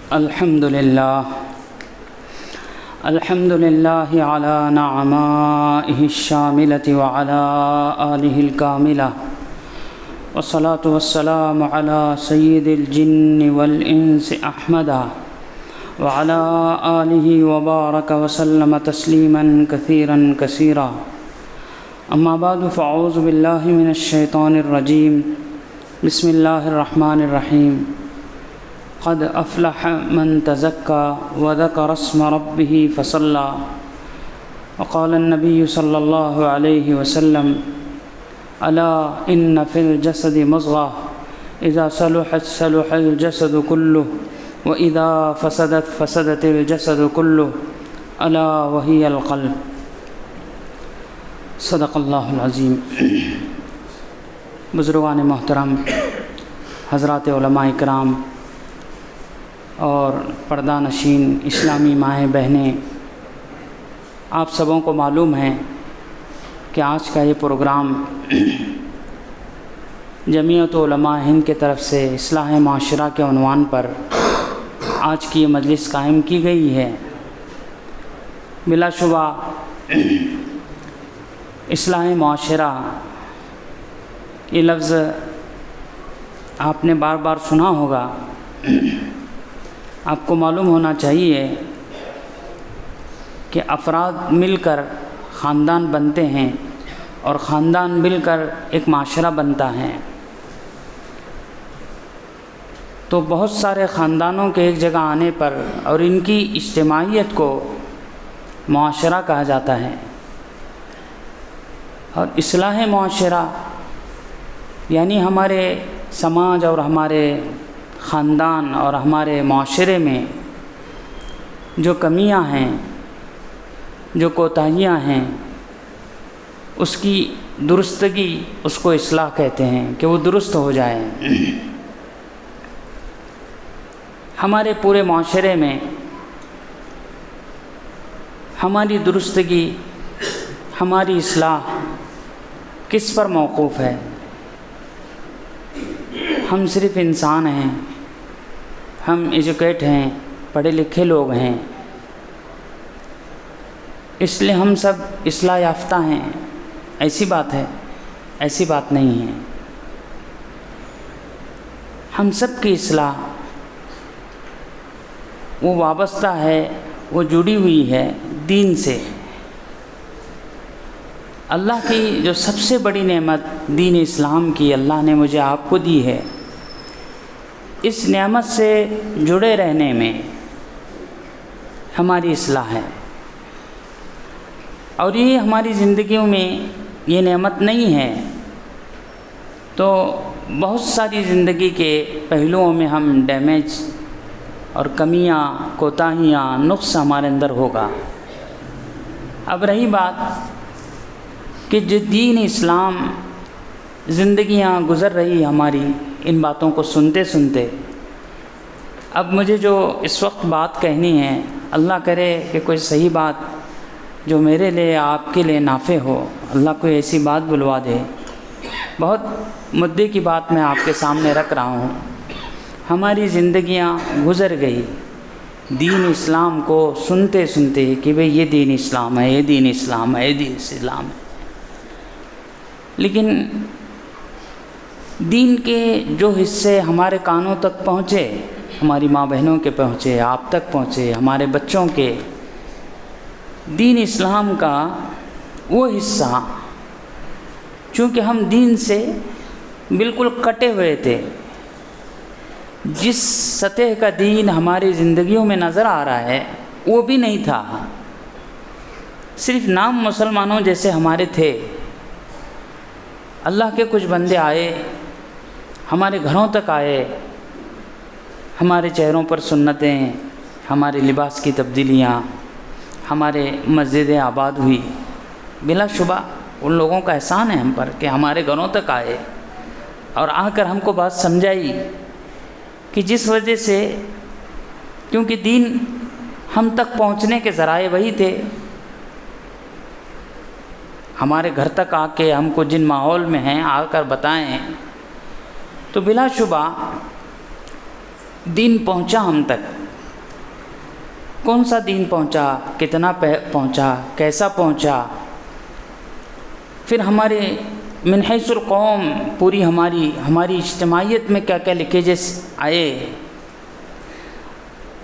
الحمد لله على نعمائه الشاملة وعلى آله الكاملة، والصلاة والسلام على سيد الجن والإنس أحمد وعلى آله وبارك وسلم تسليما كثيرا كثيرا. أما بعد، فأعوذ بالله من الشيطان الرجيم. بسم الله الرحمن الرحيم. قد أفلح من تزكى وذكر اسم ربه فصلى. وقال النبي صلى الله عليه وسلم: ألا إن في الجسد مضغة إذا صلحت صلح الجسد كله وإذا فسدت فسدت الجسد كله ألا وهي القلب. صدق اللہ العظیم. بزرگان محترم، حضرات علماء اکرام اور پردہ نشین اسلامی مائیں بہنیں، آپ سبوں کو معلوم ہے کہ آج کا یہ پروگرام جمعیت علماء ہند کی طرف سے اصلاح معاشرہ کے عنوان پر آج کی یہ مجلس قائم کی گئی ہے. بلا شبہ اصلاح معاشرہ یہ لفظ آپ نے بار بار سنا ہوگا. آپ کو معلوم ہونا چاہیے کہ افراد مل کر خاندان بنتے ہیں اور خاندان مل کر ایک معاشرہ بنتا ہے. تو بہت سارے خاندانوں کے ایک جگہ آنے پر اور ان کی اجتماعیت کو معاشرہ کہا جاتا ہے. اور اصلاح معاشرہ یعنی ہمارے سماج اور ہمارے خاندان اور ہمارے معاشرے میں جو کمیاں ہیں، جو کوتاہیاں ہیں، اس کی درستگی، اس کو اصلاح کہتے ہیں کہ وہ درست ہو جائے. ہمارے پورے معاشرے میں ہماری درستگی، ہماری اصلاح کس پر موقوف ہے؟ ہم صرف انسان ہیں، ہم ایجوکیٹ ہیں، پڑھے لکھے لوگ ہیں، اس لیے ہم سب اصلاح یافتہ ہیں. ایسی بات ہے؟ ایسی بات نہیں ہے. ہم سب کی اصلاح وہ وابستہ ہے، وہ جڑی ہوئی ہے دین سے. اللہ کی جو سب سے بڑی نعمت دین اسلام کی اللہ نے مجھے آپ کو دی ہے، اس نعمت سے جڑے رہنے میں ہماری اصلاح ہے. اور یہ ہماری زندگیوں میں یہ نعمت نہیں ہے تو بہت ساری زندگی کے پہلوؤں میں ہم ڈیمیج اور کمیاں، کوتاہیاں، نقص ہمارے اندر ہوگا. اب رہی بات کہ جو دین اسلام زندگیاں گزر رہی ہماری، ان باتوں کو سنتے سنتے اب مجھے جو اس وقت بات کہنی ہے، اللہ کرے کہ کوئی صحیح بات جو میرے لیے، آپ کے لیے نافع ہو، اللہ کوئی ایسی بات بلوا دے. بہت مدعے کی بات میں آپ کے سامنے رکھ رہا ہوں. ہماری زندگیاں گزر گئی دین اسلام کو سنتے سنتے کہ بھئی یہ دین اسلام ہے، یہ دین اسلام ہے، یہ دین اسلام ہے. لیکن دین کے جو حصے ہمارے کانوں تک پہنچے، ہماری ماں بہنوں کے پہنچے، آپ تک پہنچے، ہمارے بچوں کے، دین اسلام کا وہ حصہ، چونکہ ہم دین سے بالکل کٹے ہوئے تھے، جس سطح کا دین ہماری زندگیوں میں نظر آ رہا ہے وہ بھی نہیں تھا. صرف نام مسلمانوں جیسے ہمارے تھے. اللہ کے کچھ بندے آئے، ہمارے گھروں تک آئے، ہمارے چہروں پر سنتیں، ہمارے لباس کی تبدیلیاں، ہمارے مسجدیں آباد ہوئی. بلا شبہ ان لوگوں کا احسان ہے ہم پر کہ ہمارے گھروں تک آئے اور آ کر ہم کو بات سمجھائی کہ جس وجہ سے، کیونکہ دین ہم تک پہنچنے کے ذرائع وہی تھے. ہمارے گھر تک آ کے ہم کو جن ماحول میں ہیں آ کر بتائیں تو بلا شبہ دین پہنچا ہم تک. کون سا دین پہنچا، کتنا پہنچا، کیسا پہنچا، پھر ہمارے من حیث القوم پوری ہماری اجتماعیت میں کیا کیا لیکیجز آئے،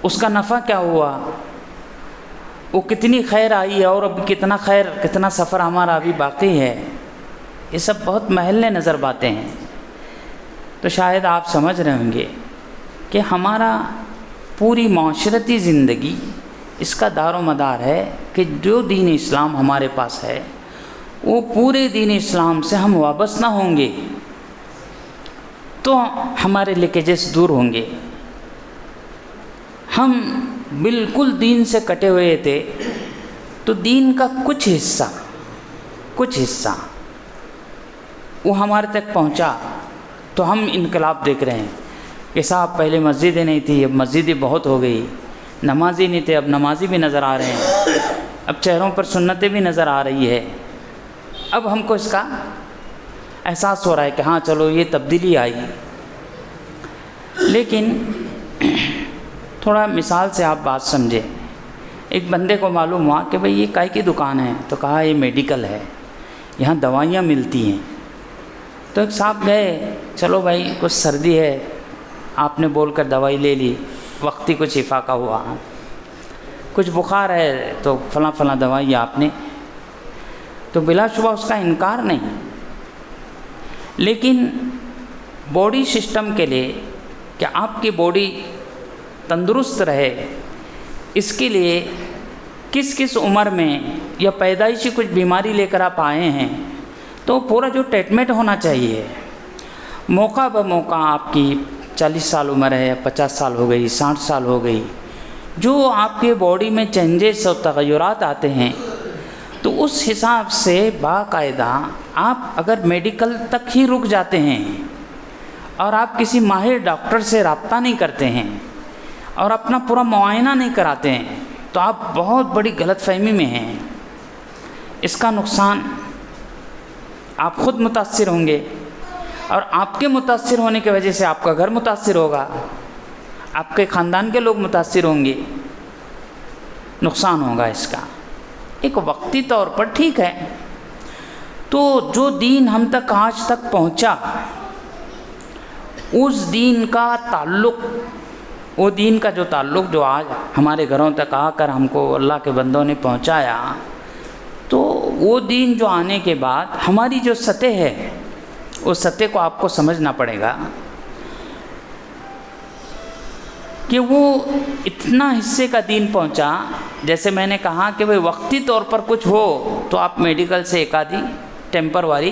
اس کا نفع کیا ہوا، وہ کتنی خیر آئی اور اب کتنا سفر ہمارا ابھی باقی ہے، یہ سب بہت محل نظر باتیں ہیں۔ تو شاید آپ سمجھ رہے ہوں گے کہ ہمارا پوری معاشرتی زندگی اس کا دار و مدار ہے کہ جو دین اسلام ہمارے پاس ہے وہ پورے دین اسلام سے ہم وابستہ ہوں گے تو ہمارے لیکیجز دور ہوں گے۔ ہم بالکل دین سے کٹے ہوئے تھے تو دین کا کچھ حصہ وہ ہمارے تک پہنچا تو ہم انقلاب دیکھ رہے ہیں کہ صاحب پہلے مسجدیں نہیں تھی، اب مسجدیں بہت ہو گئی، نمازی نہیں تھے اب نمازی بھی نظر آ رہے ہیں، اب چہروں پر سنتیں بھی نظر آ رہی ہے۔ اب ہم کو اس کا احساس ہو رہا ہے کہ ہاں چلو یہ تبدیلی آئی۔ لیکن تھوڑا مثال سے آپ بات سمجھیں۔ ایک بندے کو معلوم ہوا کہ بھئی یہ کائی کی دکان ہے، تو کہا یہ میڈیکل ہے، یہاں دوائیاں ملتی ہیں۔ تو ایک صاحب گئے، چلو بھائی کچھ سردی ہے، آپ نے بول کر دوائی لے لی، وقتی کچھ شفا کا ہوا، کچھ بخار ہے تو فلاں دوائی آپ نے، تو بلا شبہ اس کا انکار نہیں، لیکن باڈی سسٹم کے لیے کہ آپ کی باڈی تندرست رہے، اس کے لیے کس عمر میں یا پیدائشی کچھ بیماری لے کر آپ آئے ہیں تو پورا جو ٹریٹمنٹ ہونا چاہیے، موقع بموقع آپ کی 40 سال عمر ہے، 50 سال ہو گئی، 60 سال ہو گئی، جو آپ کے باڈی میں چینجز اور تغیرات آتے ہیں تو اس حساب سے باقاعدہ آپ اگر میڈیکل تک ہی رک جاتے ہیں اور آپ کسی ماہر ڈاکٹر سے رابطہ نہیں کرتے ہیں اور اپنا پورا معائنہ نہیں کراتے ہیں تو آپ بہت بڑی غلط فہمی میں ہیں۔ اس کا نقصان آپ خود متاثر ہوں گے اور آپ کے متاثر ہونے کی وجہ سے آپ کا گھر متاثر ہوگا، آپ کے خاندان کے لوگ متاثر ہوں گے، نقصان ہوگا اس کا۔ ایک وقتی طور پر ٹھیک ہے، تو جو دین ہم تک آج تک پہنچا اس دین کا تعلق، وہ دین کا جو تعلق جو آج ہمارے گھروں تک آ کر ہم کو اللہ کے بندوں نے پہنچایا، تو وہ دین جو آنے کے بعد ہماری جو سطح ہے اس سطح کو آپ کو سمجھنا پڑے گا کہ وہ اتنا حصے کا دین پہنچا۔ جیسے میں نے کہا کہ بھئی وقتی طور پر کچھ ہو تو آپ میڈیکل سے ایک آدھی ٹیمپروری،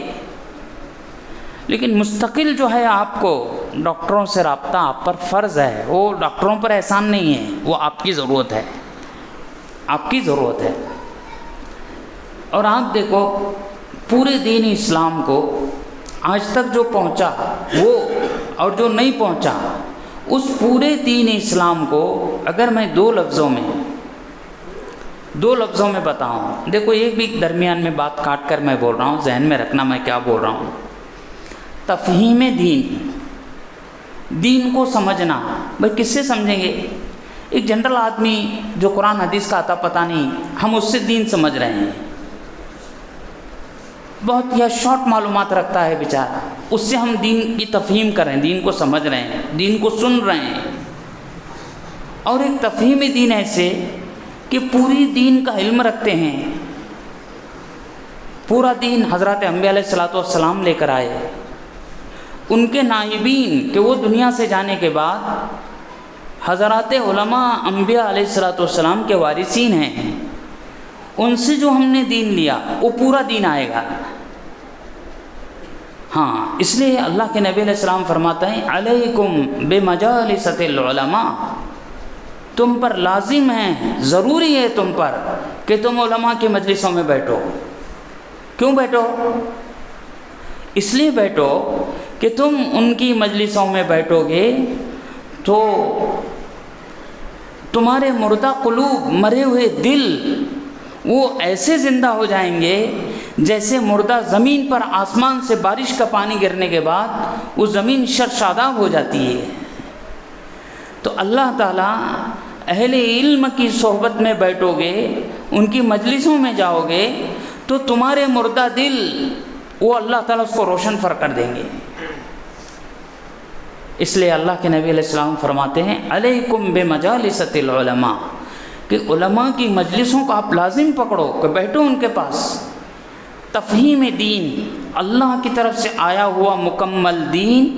لیکن مستقل جو ہے آپ کو ڈاکٹروں سے رابطہ آپ پر فرض ہے، وہ ڈاکٹروں پر احسان نہیں ہے، وہ آپ کی ضرورت ہے، آپ کی ضرورت ہے۔ اور آپ دیکھو پورے دین اسلام کو آج تک جو پہنچا وہ اور جو نہیں پہنچا، اس پورے دین اسلام کو اگر میں دو لفظوں میں بتاؤں، دیکھو ایک بھی درمیان میں بات کاٹ کر میں بول رہا ہوں، ذہن میں رکھنا میں کیا بول رہا ہوں۔ تفہیم دین کو سمجھنا، بھائی کس سے سمجھیں گے؟ ایک جنرل آدمی جو قرآن حدیث کا عطا پتہ نہیں، ہم اس سے دین سمجھ رہے ہیں، بہت یا شارٹ معلومات رکھتا ہے بیچارہ، اس سے ہم دین کی تفہیم کر رہے ہیں، دین کو سمجھ رہے ہیں، دین کو سن رہے ہیں۔ اور ایک تفہیم دین ایسے کہ پوری دین کا علم رکھتے ہیں، پورا دین حضرات انبیاء علیہ السلام لے کر آئے، ان کے نائبین کہ وہ دنیا سے جانے کے بعد حضرات علماء انبیاء علیہ السلام کے وارثین ہیں، ان سے جو ہم نے دین لیا وہ پورا دین آئے گا۔ ہاں، اس لیے اللہ کے نبی علیہ السلام فرماتے ہیں علیکم بمجالس العلماء، تم پر لازم ہے، ضروری ہے تم پر کہ تم علماء کی مجلسوں میں بیٹھو۔ کیوں بیٹھو؟ اس لیے بیٹھو کہ تم ان کی مجلسوں میں بیٹھو گے تو تمہارے مردہ قلوب، مرے ہوئے دل، وہ ایسے زندہ ہو جائیں گے جیسے مردہ زمین پر آسمان سے بارش کا پانی گرنے کے بعد وہ زمین شرشاداب ہو جاتی ہے۔ تو اللہ تعالیٰ اہل علم کی صحبت میں بیٹھو گے، ان کی مجلسوں میں جاؤ گے، تو تمہارے مردہ دل وہ اللہ تعالیٰ اس کو روشن کر دیں گے۔ اس لیے اللہ کے نبی علیہ السلام فرماتے ہیں علیکم بمجالست العلماء، کہ علماء کی مجلسوں کو آپ لازم پکڑو، کہ بیٹھو ان کے پاس۔ تفہیم دین، اللہ کی طرف سے آیا ہوا مکمل دین،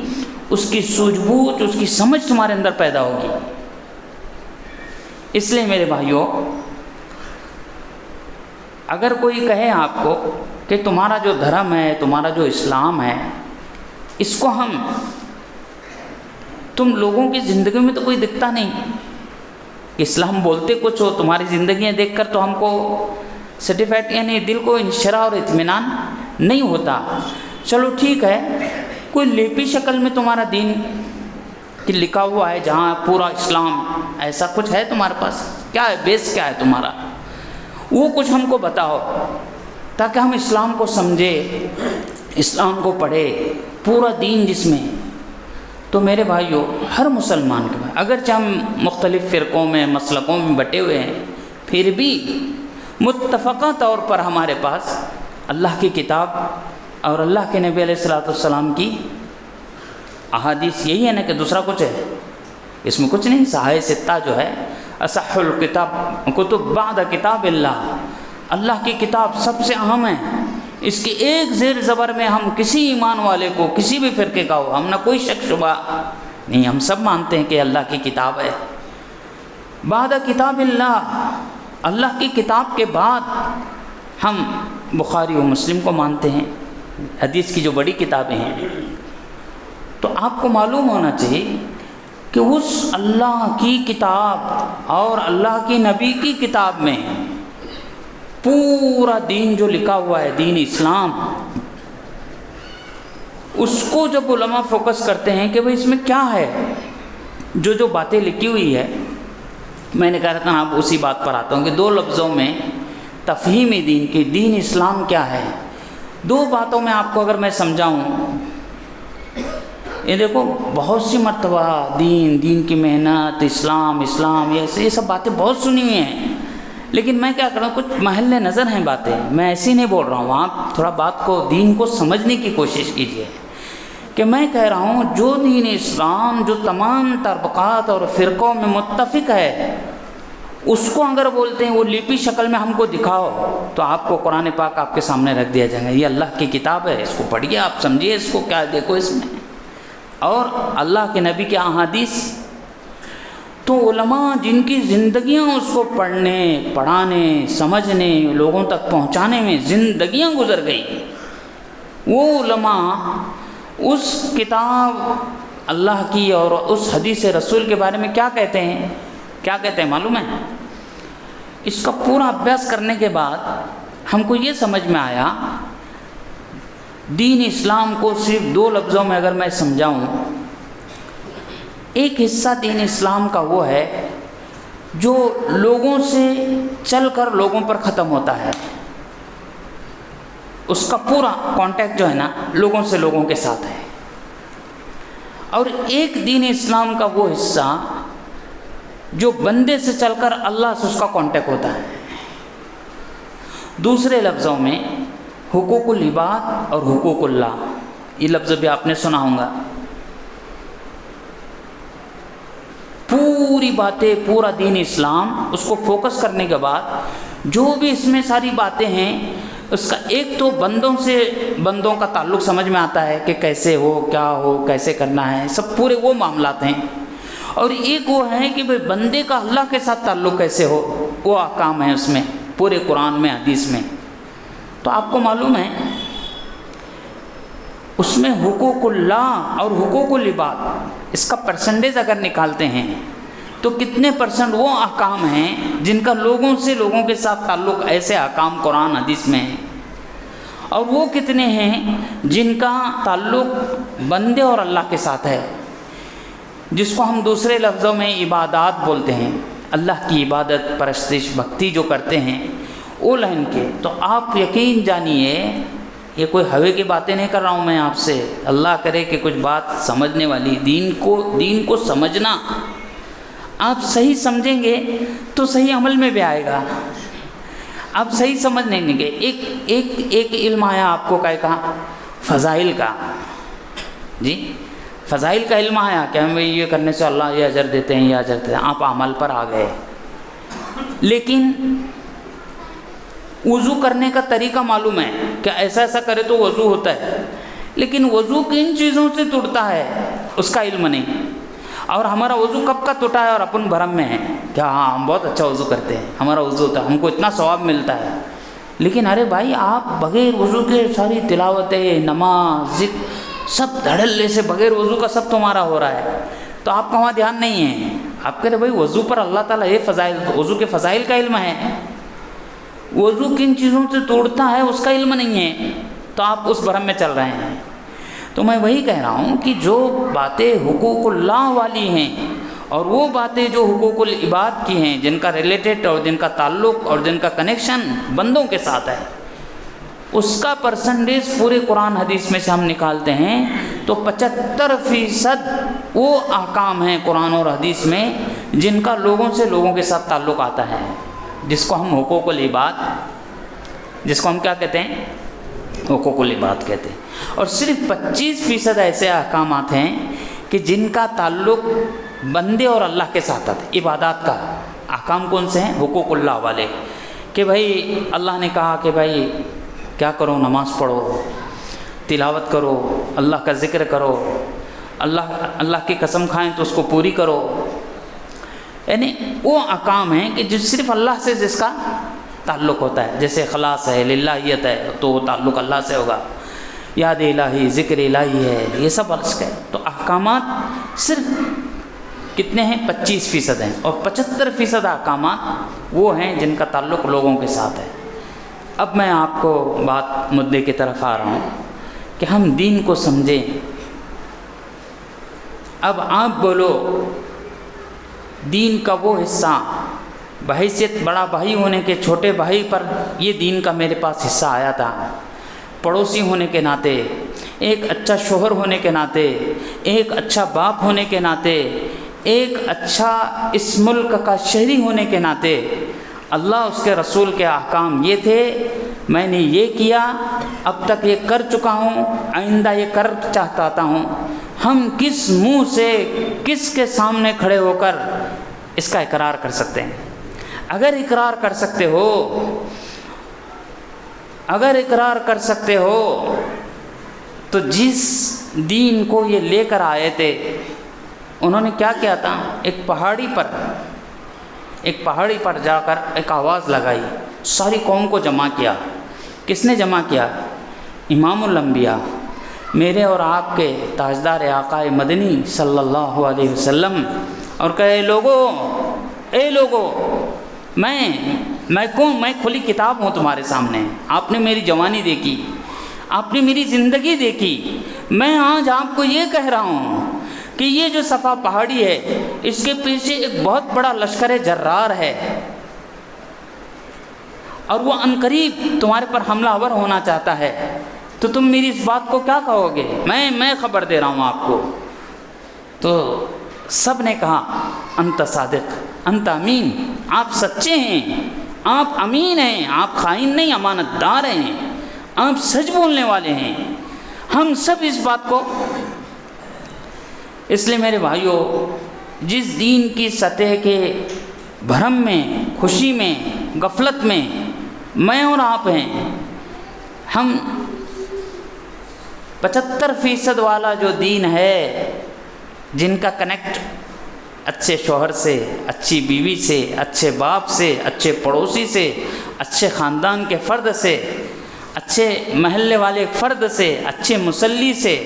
اس کی سوجھ بوجھ، اس کی سمجھ تمہارے اندر پیدا ہوگی۔ اس لیے میرے بھائیوں، اگر کوئی کہے آپ کو کہ تمہارا جو دھرم ہے، تمہارا جو اسلام ہے، اس کو تم لوگوں کی زندگی میں تو کوئی دکھتا نہیں، اسلام بولتے کچھ ہو، تمہاری زندگیاں دیکھ کر تو ہم کو سیٹیفائڈ، یعنی دل کو انشراح اور اطمینان نہیں ہوتا۔ چلو ٹھیک ہے، کوئی لیپی شکل میں تمہارا دین کہ لکھا ہوا ہے جہاں پورا اسلام، ایسا کچھ ہے تمہارے پاس؟ کیا ہے بیس، کیا ہے تمہارا؟ وہ کچھ ہم کو بتاؤ تاکہ ہم اسلام کو سمجھے، اسلام کو پڑھے، پورا دین جس میں۔ تو میرے بھائیوں، ہر مسلمان کے بھائی، اگرچہ ہم مختلف فرقوں میں، مسلکوں میں بٹے ہوئے ہیں، پھر بھی متفقہ طور پر ہمارے پاس اللہ کی کتاب اور اللہ کے نبی علیہ السلام کی احادیث، یہی ہے نا، کہ دوسرا کچھ ہے اس میں؟ کچھ نہیں۔ صحاح ستہ جو ہے اصح الکتاب کتب بعد کتاب اللہ، اللہ کی کتاب سب سے اہم ہے، اس کے ایک زیر زبر میں ہم کسی ایمان والے کو، کسی بھی فرقے کا ہو، ہم نہ کوئی شک شبہ نہیں، ہم سب مانتے ہیں کہ اللہ کی کتاب ہے۔ بعد کتاب اللہ، اللہ کی کتاب کے بعد ہم بخاری و مسلم کو مانتے ہیں، حدیث کی جو بڑی کتابیں ہیں۔ تو آپ کو معلوم ہونا چاہیے کہ اس اللہ کی کتاب اور اللہ کی نبی کی کتاب میں پورا دین جو لکھا ہوا ہے، دین اسلام، اس کو جب علماء فوکس کرتے ہیں کہ بھئی اس میں کیا ہے، جو باتیں لکھی ہوئی ہے، میں نے کہا تھا اب اسی بات پر آتا ہوں کہ دو لفظوں میں تفہیم دین کی، دین اسلام کیا ہے، دو باتوں میں آپ کو اگر میں سمجھاؤں۔ یہ دیکھو، بہت سی مرتبہ دین کی محنت، اسلام، یہ سب باتیں بہت سنی ہوئی ہیں، لیکن میں کیا کروں، کچھ محل نظر ہیں باتیں، میں ایسی نہیں بول رہا ہوں۔ آپ تھوڑا بات کو، دین کو سمجھنے کی کوشش کیجئے کہ میں کہہ رہا ہوں جو دین اسلام جو تمام طبقات اور فرقوں میں متفق ہے، اس کو اگر بولتے ہیں وہ لیپی شکل میں ہم کو دکھاؤ، تو آپ کو قرآن پاک آپ کے سامنے رکھ دیا جائے گا، یہ اللہ کی کتاب ہے، اس کو پڑھیے، آپ سمجھیے اس کو، کیا دیکھو اس میں، اور اللہ کے نبی کے احادیث۔ تو علماء جن کی زندگیاں اس کو پڑھنے، پڑھانے، سمجھنے، لوگوں تک پہنچانے میں زندگیاں گزر گئی، وہ علماء اس کتاب اللہ کی اور اس حدیث رسول کے بارے میں کیا کہتے ہیں معلوم ہے؟ اس کا پورا ابحاث کرنے کے بعد ہم کو یہ سمجھ میں آیا، دین اسلام کو صرف دو لفظوں میں اگر میں سمجھاؤں، ایک حصہ دین اسلام کا وہ ہے جو لوگوں سے چل کر لوگوں پر ختم ہوتا ہے، اس کا پورا کانٹیکٹ جو ہے نا لوگوں سے لوگوں کے ساتھ ہے، اور ایک دین اسلام کا وہ حصہ جو بندے سے چل کر اللہ سے اس کا کانٹیکٹ ہوتا ہے۔ دوسرے لفظوں میں حقوق العباد اور حقوق اللہ، یہ لفظ بھی آپ نے سنا ہوگا۔ پوری باتیں، پورا دین اسلام، اس کو فوکس کرنے کے بعد جو بھی اس میں ساری باتیں ہیں، اس کا ایک تو بندوں کا تعلق سمجھ میں آتا ہے کہ کیسے ہو، کیا ہو، کیسے کرنا ہے، سب پورے وہ معاملات ہیں، اور ایک وہ ہے کہ بھئی بندے کا اللہ کے ساتھ تعلق کیسے ہو، وہ احکام ہیں اس میں، پورے قرآن میں، حدیث میں۔ تو آپ کو معلوم ہے اس میں حقوق اللہ اور حقوق العباد، اس کا پرسنٹیج اگر نکالتے ہیں تو کتنے پرسنٹ وہ احکام ہیں جن کا لوگوں سے لوگوں کے ساتھ تعلق، ایسے احکام قرآن حدیث میں ہیں، اور وہ کتنے ہیں جن کا تعلق بندے اور اللہ کے ساتھ ہے، جس کو ہم دوسرے لفظوں میں عبادات بولتے ہیں، اللہ کی عبادت، پرستش، بھکتی جو کرتے ہیں وہ لائن کے۔ تو آپ یقین جانیے، یہ کوئی ہوے کی باتیں نہیں کر رہا ہوں میں آپ سے، اللہ کرے کہ کچھ بات سمجھنے والی، دین کو سمجھنا، آپ صحیح سمجھیں گے تو صحیح عمل میں بھی آئے گا. آپ صحیح سمجھ نہیں گے. ایک علم آیا آپ کو کہا فضائل کا. جی فضائل کا علم آیا کہ ہمیں یہ کرنے سے اللہ یہ اجر دیتے ہیں، یہ اجر دیتے ہیں. آپ عمل پر آ گئے. لیکن وضو کرنے کا طریقہ معلوم ہے کہ ایسا ایسا کرے تو وضو ہوتا ہے، لیکن وضو کن چیزوں سے ٹوٹتا ہے اس کا علم نہیں. اور ہمارا وضو کب کا ٹوٹا ہے اور اپن بھرم میں ہے کہ ہاں ہم بہت اچھا وضو کرتے ہیں، ہمارا وضو ہوتا ہے، ہم کو اتنا ثواب ملتا ہے. لیکن ارے بھائی آپ بغیر وضو کے ساری تلاوتیں، نماز، ذکر سب دھڑلے سے بغیر وضو کا سب تمہارا ہو رہا ہے، تو آپ کا وہاں دھیان نہیں ہے. آپ کہہ رہے بھائی وضو پر اللہ تعالیٰ یہ فضائل، وضو کے فضائل کا علم ہے، وضو کن چیزوں سے توڑتا ہے اس کا علم نہیں ہے، تو آپ اس بھرم میں چل رہے ہیں. تو میں وہی کہہ رہا ہوں کہ جو باتیں حقوق اللہ والی ہیں اور وہ باتیں جو حقوق العباد کی ہیں، جن کا ریلیٹڈ اور جن کا تعلق اور جن کا کنیکشن بندوں کے ساتھ ہے، اس کا پرسنٹیج پورے قرآن حدیث میں سے ہم نکالتے ہیں تو 75% وہ احکام ہیں قرآن اور حدیث میں جن کا لوگوں سے لوگوں کے ساتھ تعلق آتا ہے، جس کو ہم حقوق العباد، جس کو ہم کیا کہتے ہیں؟ حقوق العباد کہتے ہیں. اور صرف 25% ایسے احکامات ہیں کہ جن کا تعلق بندے اور اللہ کے ساتھ آتا ہے. عبادات کا احکام کون سے ہیں؟ حقوق اللہ والے، کہ بھائی اللہ نے کہا کہ بھائی کیا کرو، نماز پڑھو، تلاوت کرو، اللہ کا ذکر کرو، اللہ کی قسم کھائیں تو اس کو پوری کرو. یعنی وہ احکام ہیں کہ جو صرف اللہ سے جس کا تعلق ہوتا ہے، جیسے اخلاص ہے، للہیت ہے، تو وہ تعلق اللہ سے ہوگا. یاد الہی، ذکر الہی ہے، یہ سب عرض ہے. تو احکامات صرف کتنے ہیں؟ 25% ہیں. اور 75% احکامات وہ ہیں جن کا تعلق لوگوں کے ساتھ ہے. اب میں آپ کو بات مدعے کی طرف آ رہا ہوں کہ ہم دین کو سمجھیں. اب آپ بولو دین کا وہ حصہ، بحیثیت بڑا بھائی ہونے کے چھوٹے بھائی پر یہ دین کا میرے پاس حصہ آیا تھا، پڑوسی ہونے کے ناطے، ایک اچھا شوہر ہونے کے ناطے، ایک اچھا باپ ہونے کے ناطے، ایک اچھا اس ملک کا شہری ہونے کے ناطے، اللہ اس کے رسول کے احکام یہ تھے، میں نے یہ کیا، اب تک یہ کر چکا ہوں، آئندہ یہ کر چاہتا ہوں. ہم کس منہ سے کس کے سامنے کھڑے ہو کر اس کا اقرار کر سکتے ہیں؟ اگر اقرار کر سکتے ہو تو جس دین کو یہ لے کر آئے تھے انہوں نے کیا کیا تھا؟ ایک پہاڑی پر جا کر ایک آواز لگائی، ساری قوم کو جمع کیا. کس نے جمع کیا؟ امام الانبیاء، میرے اور آپ کے تاجدار آقا مدنی صلی اللہ علیہ وسلم، اور کہے اے لوگو میں کھلی کتاب ہوں تمہارے سامنے. آپ نے میری جوانی دیکھی، آپ نے میری زندگی دیکھی. میں آج آپ کو یہ کہہ رہا ہوں کہ یہ جو صفا پہاڑی ہے اس کے پیچھے ایک بہت بڑا لشکر جرار ہے، اور وہ عنقریب تمہارے پر حملہ آور ہونا چاہتا ہے. تو تم میری اس بات کو کیا کہو گے؟ میں خبر دے رہا ہوں آپ کو. تو سب نے کہا انت صادق، انت امین، آپ سچے ہیں، آپ امین ہیں، آپ خائن نہیں، امانت دار ہیں، آپ سچ بولنے والے ہیں. ہم سب اس بات کو، اس لیے میرے بھائیوں، جس دین کی سطح کے بھرم میں، خوشی میں، غفلت میں اور آپ ہیں، ہم 75% والا جو دین ہے، جن کا کنیکٹ اچھے شوہر سے، اچھی بیوی سے، اچھے باپ سے، اچھے پڑوسی سے، اچھے خاندان کے فرد سے، اچھے محلے والے فرد سے، اچھے مصلی سے،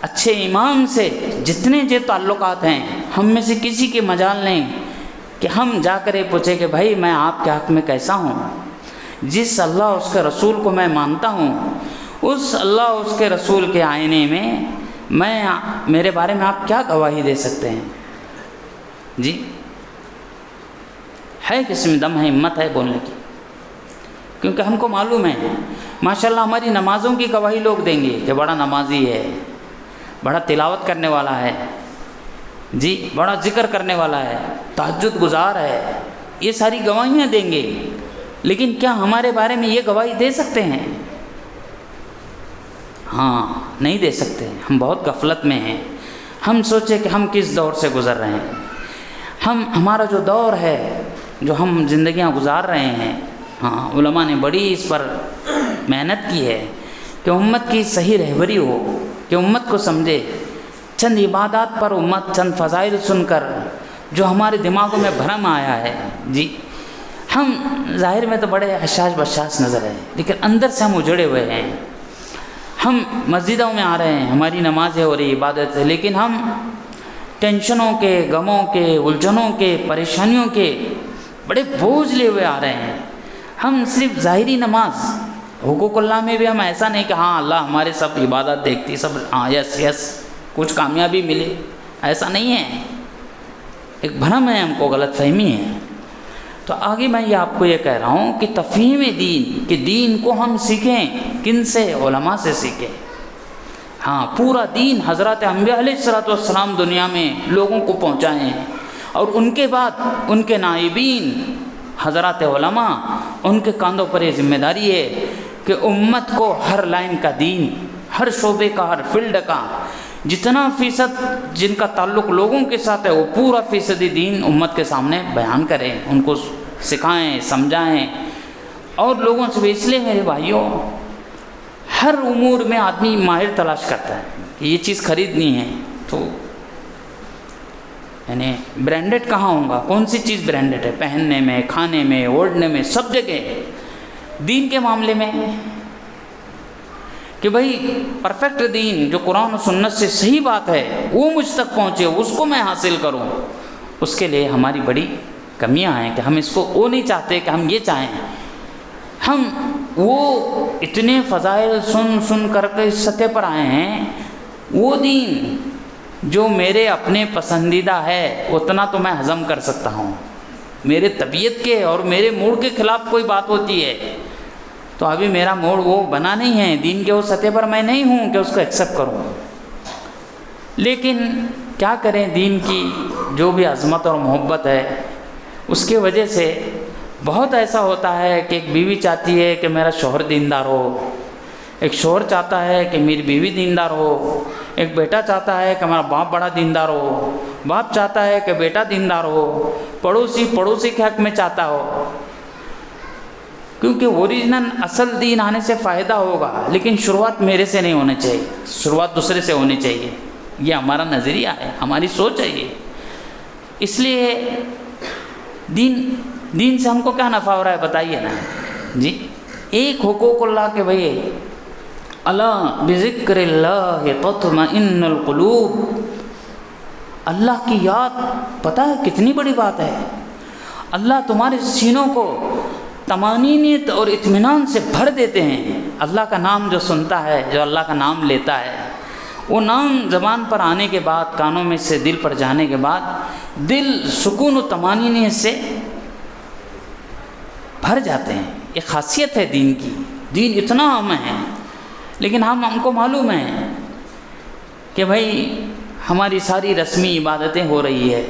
اچھے امام سے، جتنے جو تعلقات ہیں، ہم میں سے کسی کے مجال نہیں کہ ہم جا کر یہ پوچھیں کہ بھائی میں آپ کے حق میں کیسا ہوں. جس اللہ اس کے رسول کو میں مانتا ہوں، اس اللہ اس کے رسول کے آئینے میں میرے بارے میں آپ کیا گواہی دے سکتے ہیں؟ جی ہے کسی میں دم ہے، ہمت ہے بولنے کی؟ کیونکہ ہم کو معلوم ہے ماشاءاللہ ہماری نمازوں کی گواہی لوگ دیں گے کہ بڑا نمازی ہے، بڑا تلاوت کرنے والا ہے، جی بڑا ذکر کرنے والا ہے، تہجد گزار ہے، یہ ساری گواہیاں دیں گے، لیکن کیا ہمارے بارے میں یہ گواہی دے سکتے ہیں؟ ہاں نہیں دے سکتے۔ ہم بہت غفلت میں ہیں۔ ہم سوچے کہ ہم کس دور سے گزر رہے ہیں۔ ہمارا جو دور ہے، جو ہم زندگیاں گزار رہے ہیں، ہاں علماء نے بڑی اس پر محنت کی ہے کہ امت کی صحیح رہبری ہو، کہ امت کو سمجھے۔ چند عبادات پر امت چند فضائل سن کر جو ہمارے دماغوں میں بھرم آیا ہے، جی ہم ظاہر میں تو بڑے حشاش بشاش نظر ہیں، لیکن اندر سے ہم اجڑے ہوئے ہیں۔ ہم مسجدوں میں آ رہے ہیں، ہماری نمازیں ہو رہی، عبادت ہے، لیکن ہم ٹینشنوں کے، غموں کے، الجھنوں کے، پریشانیوں کے بڑے بوجھ لیے ہوئے آ رہے ہیں۔ ہم صرف ظاہری نماز، حقوق اللہ میں بھی ہم ایسا نہیں کہ ہاں اللہ ہمارے سب عبادت دیکھتی، سب ہاں یس یس کچھ کامیابی ملے، ایسا نہیں ہے۔ ایک بھرم ہے، ہم کو غلط فہمی ہے۔ تو آگے میں یہ آپ کو یہ کہہ رہا ہوں کہ تفہیم دین، کہ دین کو ہم سیکھیں کن سے؟ علماء سے سیکھیں۔ ہاں پورا دین حضرات انبیاء علیہ السلام دنیا میں لوگوں کو پہنچائے ہیں، اور ان کے بعد ان کے نائبین حضرات علماء، ان کے کاندھوں پر یہ ذمہ داری ہے کہ امت کو ہر لائن کا دین، ہر شعبے کا، ہر فیلڈ کا جتنا فیصد جن کا تعلق لوگوں کے ساتھ ہے، وہ پورا فیصدی دین امت کے سامنے بیان کریں، ان کو سکھائیں، سمجھائیں۔ اور لوگوں سے بھی، اس لیے میرے بھائیوں، ہر امور میں آدمی ماہر تلاش کرتا ہے کہ یہ چیز خریدنی ہے تو یعنی برانڈڈ کہاں ہوں گا، کون سی چیز برانڈڈ ہے، پہننے میں، کھانے میں، اوڑھنے میں، سب جگہ۔ دین کے معاملے میں کہ بھئی پرفیکٹ دین جو قرآن و سنت سے صحیح بات ہے وہ مجھ تک پہنچے، اس کو میں حاصل کروں، اس کے لیے ہماری بڑی کمیاں ہیں کہ ہم اس کو وہ نہیں چاہتے کہ ہم یہ چاہیں۔ ہم وہ اتنے فضائل سن کر کے اس سطح پر آئے ہیں، وہ دین جو میرے اپنے پسندیدہ ہے اتنا تو میں ہضم کر سکتا ہوں، میرے طبیعت کے اور میرے موڈ کے خلاف کوئی بات ہوتی ہے تو ابھی میرا موڈ وہ بنا نہیں ہے، دین کے وہ سطح پر میں نہیں ہوں کہ اس کو ایکسیپٹ کروں۔ لیکن کیا کریں، دین کی جو بھی عظمت اور محبت ہے اس کی وجہ سے بہت ایسا ہوتا ہے کہ ایک بیوی چاہتی ہے کہ میرا شوہر دیندار ہو، ایک شوہر چاہتا ہے کہ میری بیوی دیندار ہو، ایک بیٹا چاہتا ہے کہ ہمارا باپ بڑا دیندار ہو، باپ چاہتا ہے کہ بیٹا دیندار ہو، پڑوسی کے حق میں چاہتا ہو، کیونکہ اوریجنل اصل دین آنے سے فائدہ ہوگا، لیکن شروعات میرے سے نہیں ہونی چاہیے، شروعات دوسرے سے ہونی چاہیے۔ یہ ہمارا نظریہ ہے، ہماری سوچ ہے یہ۔ اس لیے دین سے ہم کو کیا نفع ہو رہا ہے بتائیے نا جی۔ ایک حقوق اللہ کے بھئی، الا بذکر اللہ تطمئن القلوب، اللہ کی یاد پتہ ہے کتنی بڑی بات ہے۔ اللہ تمہارے سینوں کو طمانینت اور اطمینان سے بھر دیتے ہیں۔ اللہ کا نام جو سنتا ہے، جو اللہ کا نام لیتا ہے، وہ نام زبان پر آنے کے بعد، کانوں میں سے دل پر جانے کے بعد، دل سکون و طمانینت سے بھر جاتے ہیں۔ یہ خاصیت ہے دین کی۔ دین اتنا عام ہے، لیکن ہم کو معلوم ہے کہ بھائی ہماری ساری رسمی عبادتیں ہو رہی ہے،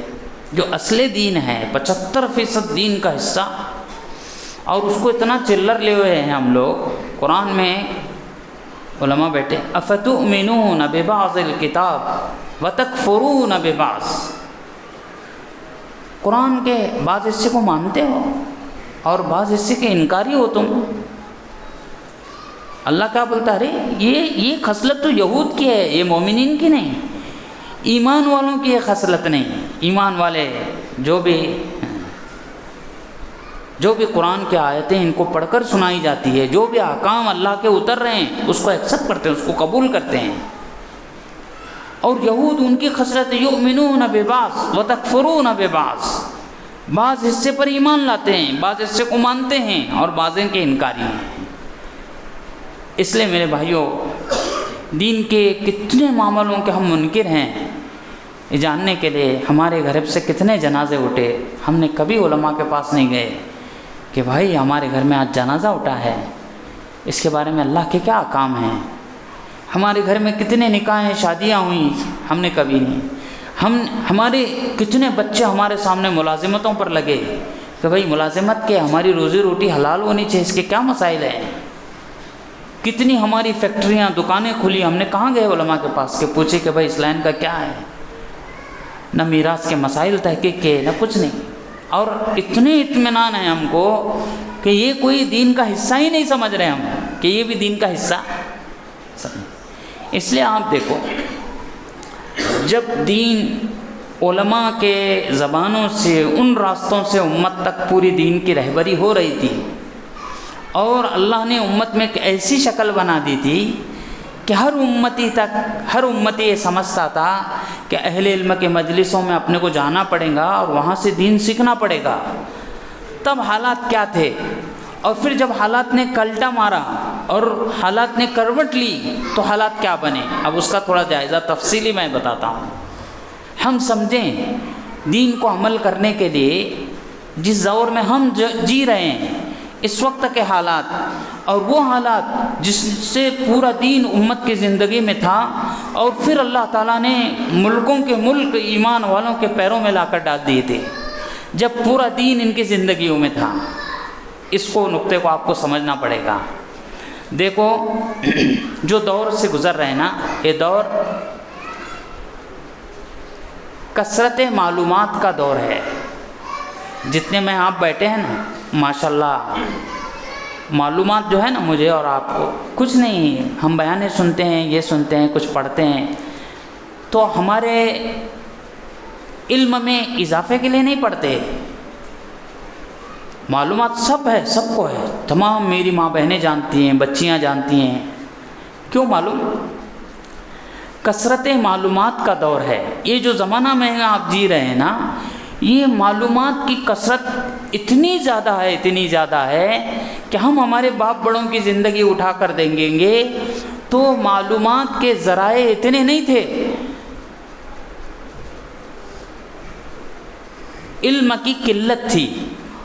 جو اصل دین ہے 75% دین کا حصہ، اور اس کو اتنا چلر لے ہوئے ہیں ہم لوگ۔ قرآن میں علماء بیٹھے، افتؤمنون ببعض الکتاب وتکفرون ببعض، قرآن کے بعض حصے کو مانتے ہو اور بعض حصے کے انکاری ہو تم۔ اللہ کیا بولتا ہے، ارے یہ خصلت تو یہود کی ہے، یہ مومنین کی نہیں، ایمان والوں کی یہ خصلت نہیں۔ ایمان والے جو بھی قرآن کی آیتیں ان کو پڑھ کر سنائی جاتی ہے، جو بھی احکام اللہ کے اتر رہے ہیں اس کو ایکسیپٹ کرتے ہیں، اس کو قبول کرتے ہیں۔ اور یہود ان کی خصلت یؤمنون ببعض وتکفرون ببعض، بعض حصے پر ایمان لاتے ہیں، بعض حصے کو مانتے ہیں اور بعض کے انکاری ہیں۔ اس لیے میرے بھائیوں، دین کے کتنے معاملوں کے ہم منکر ہیں، یہ جاننے کے لیے ہمارے گھر سے کتنے جنازے اٹھے، ہم نے کبھی علماء کے پاس نہیں گئے کہ بھائی ہمارے گھر میں آج جنازہ اٹھا ہے، اس کے بارے میں اللہ کے کیا احکام ہیں۔ ہمارے گھر میں کتنے نکاحیں، شادیاں ہوئیں، ہم نے کبھی نہیں۔ ہمارے کتنے بچے ہمارے سامنے ملازمتوں پر لگے کہ بھائی ملازمت کے ہماری روزی روٹی حلال ہونی چاہیے، اس کے کیا مسائل ہیں؟ کتنی ہماری فیکٹریاں دکانیں کھلی، ہم نے کہاں گئے علماء کے پاس کہ پوچھے کہ بھائی اس لائن کا کیا ہے؟ نہ میراث کے مسائل تحقیق کے، نہ کچھ نہیں، اور اتنے اطمینان ہے ہم کو کہ یہ کوئی دین کا حصہ ہی نہیں سمجھ رہے ہم کہ یہ بھی دین کا حصہ۔ اس لیے آپ دیکھو، جب دین علماء کے زبانوں سے ان راستوں سے امت تک پوری دین کی رہبری ہو رہی تھی، اور اللہ نے امت میں ایک ایسی شکل بنا دی تھی کہ ہر امتی یہ سمجھتا تھا کہ اہل علم کے مجلسوں میں اپنے کو جانا پڑے گا اور وہاں سے دین سیکھنا پڑے گا۔ تب حالات کیا تھے، اور پھر جب حالات نے کلٹا مارا اور حالات نے کروٹ لی تو حالات کیا بنے؟ اب اس کا تھوڑا جائزہ تفصیلی میں بتاتا ہوں۔ ہم سمجھیں دین کو عمل کرنے کے لیے جس دور میں ہم جی رہے ہیں اس وقت کے حالات، اور وہ حالات جس سے پورا دین امت کی زندگی میں تھا، اور پھر اللہ تعالیٰ نے ملکوں کے ملک ایمان والوں کے پیروں میں لا کر ڈال دیے تھے جب پورا دین ان کی زندگیوں میں تھا، اس کو نقطے کو آپ کو سمجھنا پڑے گا۔ دیکھو جو دور سے گزر رہے ہیں نا، یہ دور کثرت معلومات کا دور ہے۔ جتنے میں آپ بیٹھے ہیں نا، ماشاءاللہ معلومات جو ہے نا مجھے اور آپ کو، کچھ نہیں، ہم بیانے سنتے ہیں، یہ سنتے ہیں، کچھ پڑھتے ہیں، تو ہمارے علم میں اضافے کے لیے نہیں پڑھتے۔ معلومات سب ہے، سب کو ہے، تمام میری ماں بہنیں جانتی ہیں، بچیاں جانتی ہیں۔ کیوں معلوم؟ کثرت معلومات کا دور ہے۔ یہ جو زمانہ میں آپ جی رہے ہیں نا، یہ معلومات کی کثرت اتنی زیادہ ہے کہ ہم ہمارے باپ بڑوں کی زندگی اٹھا کر دیکھیں گے تو معلومات کے ذرائع اتنے نہیں تھے۔ علم کی قلت تھی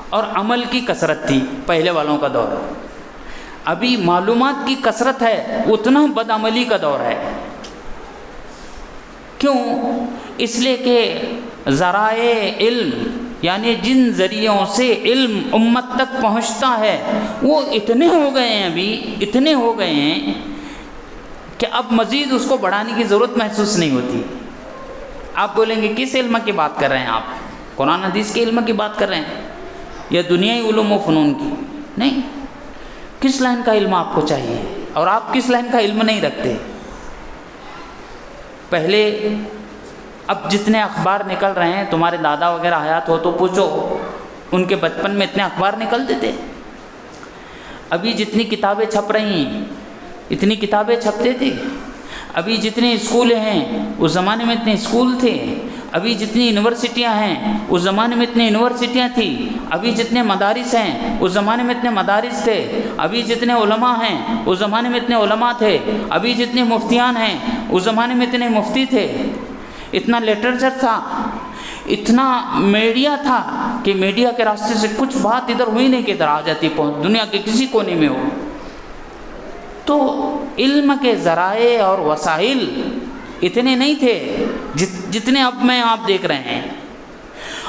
اور عمل کی کثرت تھی پہلے والوں کا دور۔ ابھی معلومات کی کثرت ہے، اتنا بد عملی کا دور ہے۔ کیوں؟ اس لیے کہ ذرائع علم، یعنی جن ذریعوں سے علم امت تک پہنچتا ہے وہ اتنے ہو گئے ہیں، ابھی اتنے ہو گئے ہیں کہ اب مزید اس کو بڑھانے کی ضرورت محسوس نہیں ہوتی۔ آپ بولیں گے کس علم کی بات کر رہے ہیں آپ؟ قرآن حدیث کے علم کی بات کر رہے ہیں یا دنیائی علوم و فنون کی؟ نہیں، کس لائن کا علم آپ کو چاہیے اور آپ کس لائن کا علم نہیں رکھتے؟ پہلے اب جتنے اخبار نکل رہے ہیں، تمہارے دادا وغیرہ حیات ہو تو پوچھو، ان کے بچپن میں اتنے اخبار نکلتے تھے؟ ابھی جتنی کتابیں چھپ رہی ہیں اتنی کتابیں چھپتے تھے؟ ابھی جتنے اسکول ہیں اس زمانے میں اتنے اسکول تھے؟ ابھی جتنی یونیورسٹیاں ہیں اس زمانے میں اتنے یونیورسٹیاں تھیں؟ ابھی جتنے مدارس ہیں اس زمانے میں اتنے مدارس تھے؟ ابھی جتنے علماء ہیں اس زمانے میں اتنے علماء تھے؟ ابھی جتنے مفتیان ہیں اس زمانے میں اتنے مفتی تھے؟ اتنا لٹریچر تھا، اتنا میڈیا تھا کہ میڈیا کے راستے سے کچھ بات ادھر ہوئی نہیں کہ ادھر آ جاتی، پہنچ دنیا کے کسی کونے میں ہو۔ تو علم کے ذرائع اور وسائل اتنے نہیں تھے جتنے اب میں آپ دیکھ رہے ہیں،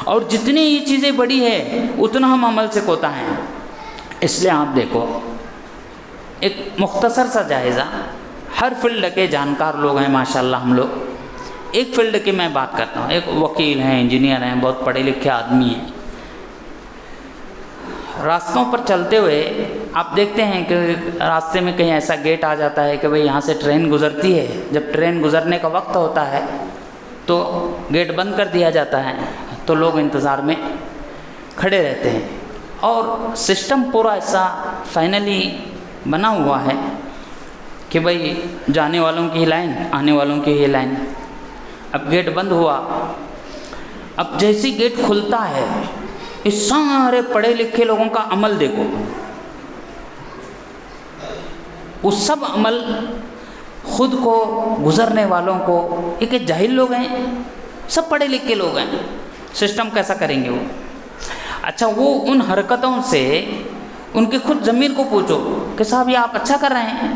اور جتنی یہ چیزیں بڑی ہے اتنا ہم عمل سے کوتا ہیں۔ اس لیے آپ دیکھو، ایک مختصر سا جائزہ، ہر فیلڈ کے جانکار لوگ ہیں ماشاءاللہ ہم لوگ۔ ایک فیلڈ کی میں بات کرتا ہوں، ایک وکیل ہیں، انجینئر ہیں، بہت پڑھے لکھے آدمی ہیں۔ راستوں پر چلتے ہوئے آپ دیکھتے ہیں کہ راستے میں کہیں ایسا گیٹ آ جاتا ہے کہ بھئی یہاں سے ٹرین گزرتی ہے، جب ٹرین گزرنے کا وقت ہوتا ہے تو گیٹ بند کر دیا جاتا ہے، تو لوگ انتظار میں کھڑے رہتے ہیں، اور سسٹم پورا ایسا فائنلی بنا ہوا ہے کہ بھئی جانے والوں کی لائن، آنے والوں کی یہ لائن۔ اب گیٹ بند ہوا، اب جیسی گیٹ کھلتا ہے اس سارے پڑھے لکھے لوگوں کا عمل دیکھو، وہ سب عمل خود کو، گزرنے والوں کو، ایک جاہل لوگ ہیں، سب پڑھے لکھے لوگ ہیں، سسٹم کیسا کریں گے وہ؟ اچھا، وہ ان حرکتوں سے ان کی خود ضمیر کو پوچھو کہ صاحب یہ آپ اچھا کر رہے ہیں،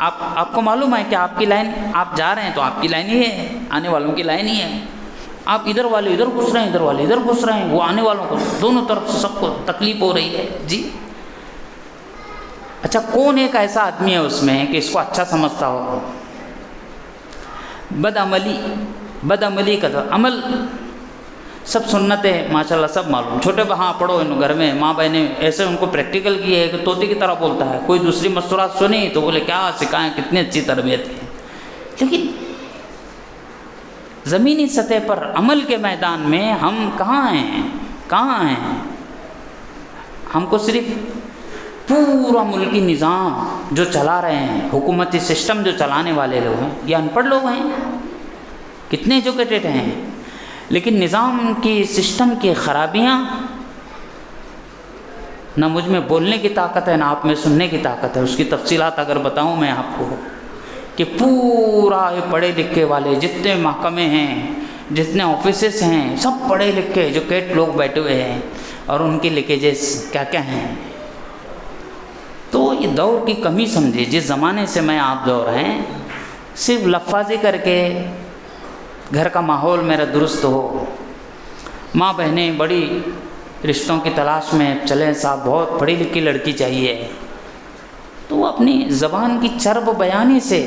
آپ کو معلوم ہے کہ آپ کی لائن، آپ جا رہے ہیں تو آپ کی لائن ہی ہے، آنے والوں کی لائن ہی ہے، آپ ادھر والے ادھر گھس رہے ہیں، ادھر والے ادھر گھس رہے ہیں، وہ آنے والوں کو دونوں طرف سے سب کو تکلیف ہو رہی ہے جی۔ اچھا کون ایک ایسا آدمی ہے اس میں کہ اس کو اچھا سمجھتا ہو؟ بد عملی کا عمل سب سنتیں ماشاءاللہ سب معلوم، چھوٹے ہاں پڑھو ان گھر میں ماں بہنیں ایسے ان کو پریکٹیکل کی ہے کہ طوطے کی طرح بولتا ہے، کوئی دوسری مستورات سنی تو بولے کیا سکھائیں، کتنی اچھی تربیت کی۔ لیکن زمینی سطح پر عمل کے میدان میں ہم کہاں ہیں؟ ہم کو صرف پورا ملکی نظام جو چلا رہے ہیں، حکومتی سسٹم جو چلانے والے لوگ ہیں، یہ ان پڑھ لوگ ہیں، کتنے ایجوکیٹڈ ہیں، لیکن نظام کی سسٹم کی خرابیاں، نہ مجھ میں بولنے کی طاقت ہے نہ آپ میں سننے کی طاقت ہے۔ اس کی تفصیلات اگر بتاؤں میں آپ کو کہ پورا پڑھے لکھے والے جتنے محکمے ہیں، جتنے آفیسز ہیں، سب پڑھے لکھے ایجوکیٹ لوگ بیٹھے ہوئے ہیں، اور ان کی لیکیجز کیا کیا ہیں۔ تو یہ دور کی کمی سمجھے، جس زمانے سے میں آپ دور ہیں، صرف لفاظی کر کے گھر کا ماحول میرا درست ہو، ماں بہنیں بڑی رشتوں کی تلاش میں چلیں، صاحب بہت پڑھی لکھی لڑکی چاہیے، تو وہ اپنی زبان کی چرب بیانی سے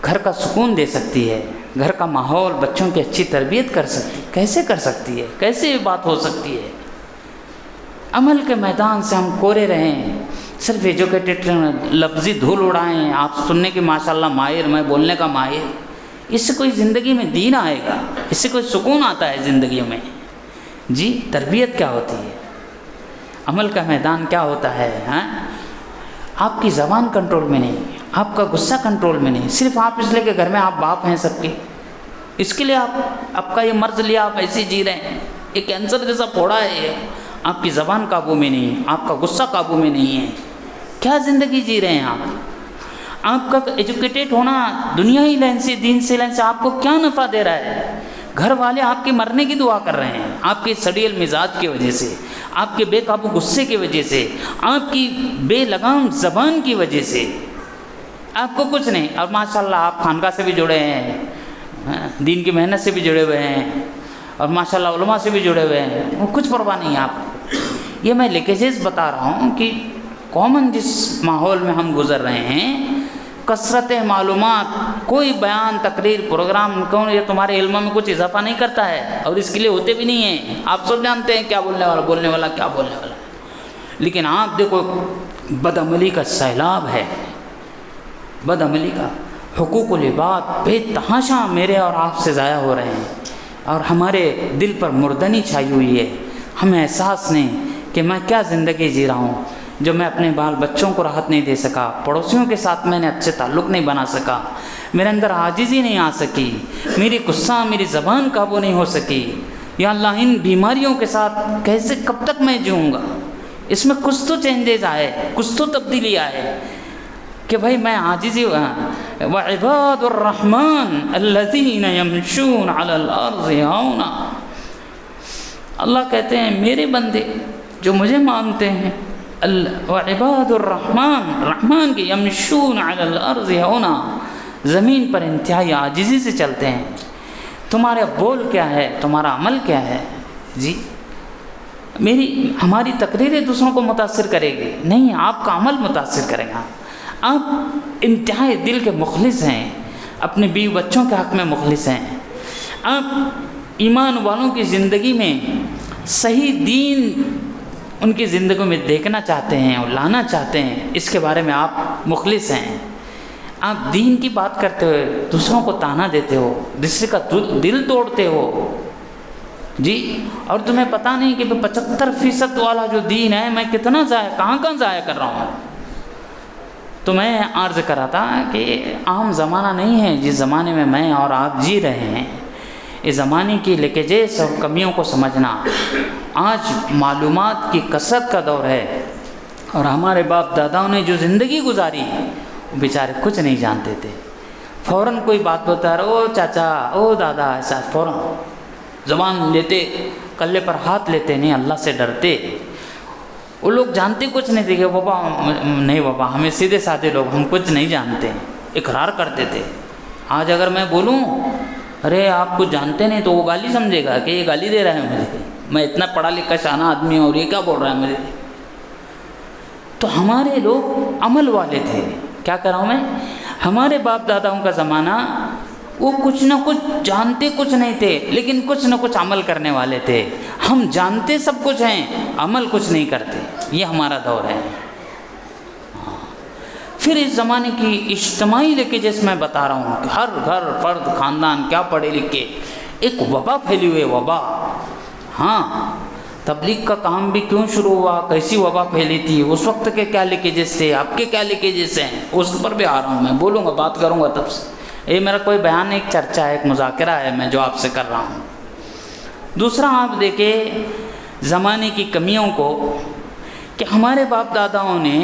گھر کا سکون دے سکتی ہے، گھر کا ماحول، بچوں کی اچھی تربیت کر سکتی ہے۔ کیسے کر سکتی ہے؟ کیسے یہ بات ہو سکتی ہے؟ عمل کے میدان سے ہم کورے رہیں، صرف ایجوکیٹڈ لفظی دھول اڑائیں، آپ سننے کی ماشاءاللہ ماہر، میں بولنے کا ماہر، اس سے کوئی زندگی میں دین آئے گا؟ اس سے کوئی سکون آتا ہے زندگی میں؟ جی تربیت کیا ہوتی ہے؟ عمل کا میدان کیا ہوتا ہے؟ آپ کی زبان کنٹرول میں نہیں، آپ کا غصہ کنٹرول میں نہیں، صرف آپ اس لیے کہ گھر میں آپ باپ ہیں سب کے، اس کے لیے آپ کا یہ مرض لیا، آپ ایسے جی رہے ہیں، یہ کینسر جیسا پھوڑا ہے یہ، آپ کی زبان قابو میں نہیں، آپ کا غصہ قابو میں نہیں ہے، کیا زندگی جی رہے ہیں آپ کا ایجوکیٹڈ ہونا دنیا ہی لین سے، دین سے لین سے آپ کو کیا نفع دے رہا ہے؟ گھر والے آپ کے مرنے کی دعا کر رہے ہیں، آپ کے سڑیل مزاج کی وجہ سے، آپ کے بے قابو غصے کی وجہ سے، آپ کی بے لگام زبان کی وجہ سے، آپ کو کچھ نہیں۔ اور ماشاءاللہ آپ خانقاہ سے بھی جڑے ہیں، دین کی محنت سے بھی جڑے ہوئے ہیں، اور ماشاءاللہ علماء سے بھی جڑے ہوئے ہیں، وہ کچھ پرواہ نہیں ہے آپ کو۔ یہ میں لیکیجز بتا رہا ہوں کہ کامن جس ماحول میں ہم گزر رہے ہیں، کثرت معلومات، کوئی بیان، تقریر، پروگرام کون یہ تمہارے علم میں کچھ اضافہ نہیں کرتا ہے، اور اس کے لیے ہوتے بھی نہیں ہیں، آپ سب جانتے ہیں کیا بولنے والا کیا بولنے والا۔ لیکن آپ دیکھو بد عملی کا سیلاب ہے، بد عملی کا، حقوق العباد بے تحاشا میرے اور آپ سے ضائع ہو رہے ہیں، اور ہمارے دل پر مردنی چھائی ہوئی ہے، ہمیں احساس نہیں کہ میں کیا زندگی جی رہا ہوں، جو میں اپنے بال بچوں کو راحت نہیں دے سکا، پڑوسیوں کے ساتھ میں نے اچھے تعلق نہیں بنا سکا، میرے اندر عاجزی نہیں آ سکی، میری غصہ، میری زبان قابو نہیں ہو سکی۔ یا اللہ ان بیماریوں کے ساتھ کیسے، کب تک میں جیوں گا؟ اس میں کچھ تو چینجز آئے، کچھ تو تبدیلی آئے کہ بھائی میں عاجزی، وعباد الرحمن الذین یمشون علی الارض ہونا، اللہ کہتے ہیں میرے بندے جو مجھے مانتے ہیں، وعباد الرحمن، رحمان کے، یمشون علی الارض ہونا، زمین پر انتہائی عاجزی سے چلتے ہیں۔ تمہارا بول کیا ہے، تمہارا عمل کیا ہے؟ جی ہماری تقریریں دوسروں کو متاثر کرے گی نہیں، آپ کا عمل متاثر کرے گا۔ آپ انتہائی دل کے مخلص ہیں، اپنے بیوی بچوں کے حق میں مخلص ہیں، آپ ایمان والوں کی زندگی میں صحیح دین ان کی زندگی میں دیکھنا چاہتے ہیں اور لانا چاہتے ہیں، اس کے بارے میں آپ مخلص ہیں۔ آپ دین کی بات کرتے ہوئے دوسروں کو تانا دیتے ہو، دوسرے کا دل توڑتے ہو جی، اور تمہیں پتہ نہیں کہ 75% والا جو دین ہے میں کتنا کہاں ضائع کر رہا ہوں۔ تو میں عرض کر رہا تھا کہ عام زمانہ نہیں ہے جس زمانے میں میں اور آپ جی رہے ہیں، اس زمانے کی لیکیجز اور کمیوں کو سمجھنا۔ آج معلومات کی کثرت کا دور ہے، اور ہمارے باپ داداؤں نے جو زندگی گزاری وہ بیچارے کچھ نہیں جانتے تھے، فوراً کوئی بات بتا رہا، او چاچا، او دادا، ایسا فوراً زبان لیتے، کلے پر ہاتھ لیتے، نہیں اللہ سے ڈرتے۔ وہ لوگ جانتے کچھ نہیں تھے کہ بابا نہیں، بابا ہمیں سیدھے سادھے لوگ، ہم کچھ نہیں جانتے، اقرار کرتے تھے۔ آج اگر میں بولوں ارے آپ کچھ جانتے نہیں تو وہ گالی سمجھے گا کہ یہ گالی دے رہا ہے مجھے، میں اتنا پڑھا لکھا شانہ آدمی ہوں اور یہ کیا بول رہا ہے مجھے۔ تو ہمارے لوگ عمل والے تھے۔ کیا کر رہا ہوں میں؟ ہمارے باپ داداؤں کا زمانہ وہ کچھ نہ کچھ جانتے کچھ نہیں تھے لیکن کچھ نہ کچھ عمل کرنے والے تھے۔ ہم جانتے سب کچھ ہیں، عمل کچھ نہیں کرتے، یہ ہمارا دور ہے۔ پھر اس زمانے کی اجتماعی لے جیسے میں بتا رہا ہوں کہ ہر گھر فرد خاندان کیا پڑھے لکھے، ایک وبا پھیلی ہوئی ہے، وبا۔ ہاں، تبلیغ کا کام بھی کیوں شروع ہوا، کیسی وبا پھیلی تھی، اس وقت کے کیا لیکیجز تھے، آپ کے کیا لیکیجز ہیں، اس پر بھی آ رہا ہوں میں، بولوں گا، بات کروں گا تب سے۔ یہ میرا کوئی بیان ایک چرچہ ہے، ایک مذاکرہ ہے میں جو آپ سے کر رہا ہوں۔ دوسرا آپ دیکھیں زمانے کی کمیوں کو کہ ہمارے باپ داداؤں نے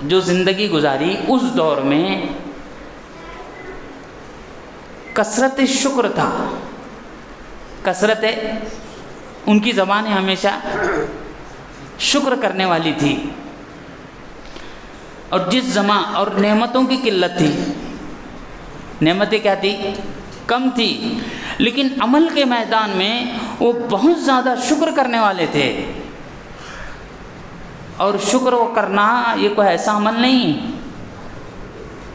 جو زندگی گزاری اس دور میں کثرت شکر تھا، کثرت ان کی زبانیں ہمیشہ شکر کرنے والی تھی، اور اور نعمتوں کی قلت تھی، نعمتیں کیا تھی؟ کم تھی، لیکن عمل کے میدان میں وہ بہت زیادہ شکر کرنے والے تھے۔ اور شکر وہ کرنا یہ کوئی ایسا عمل نہیں،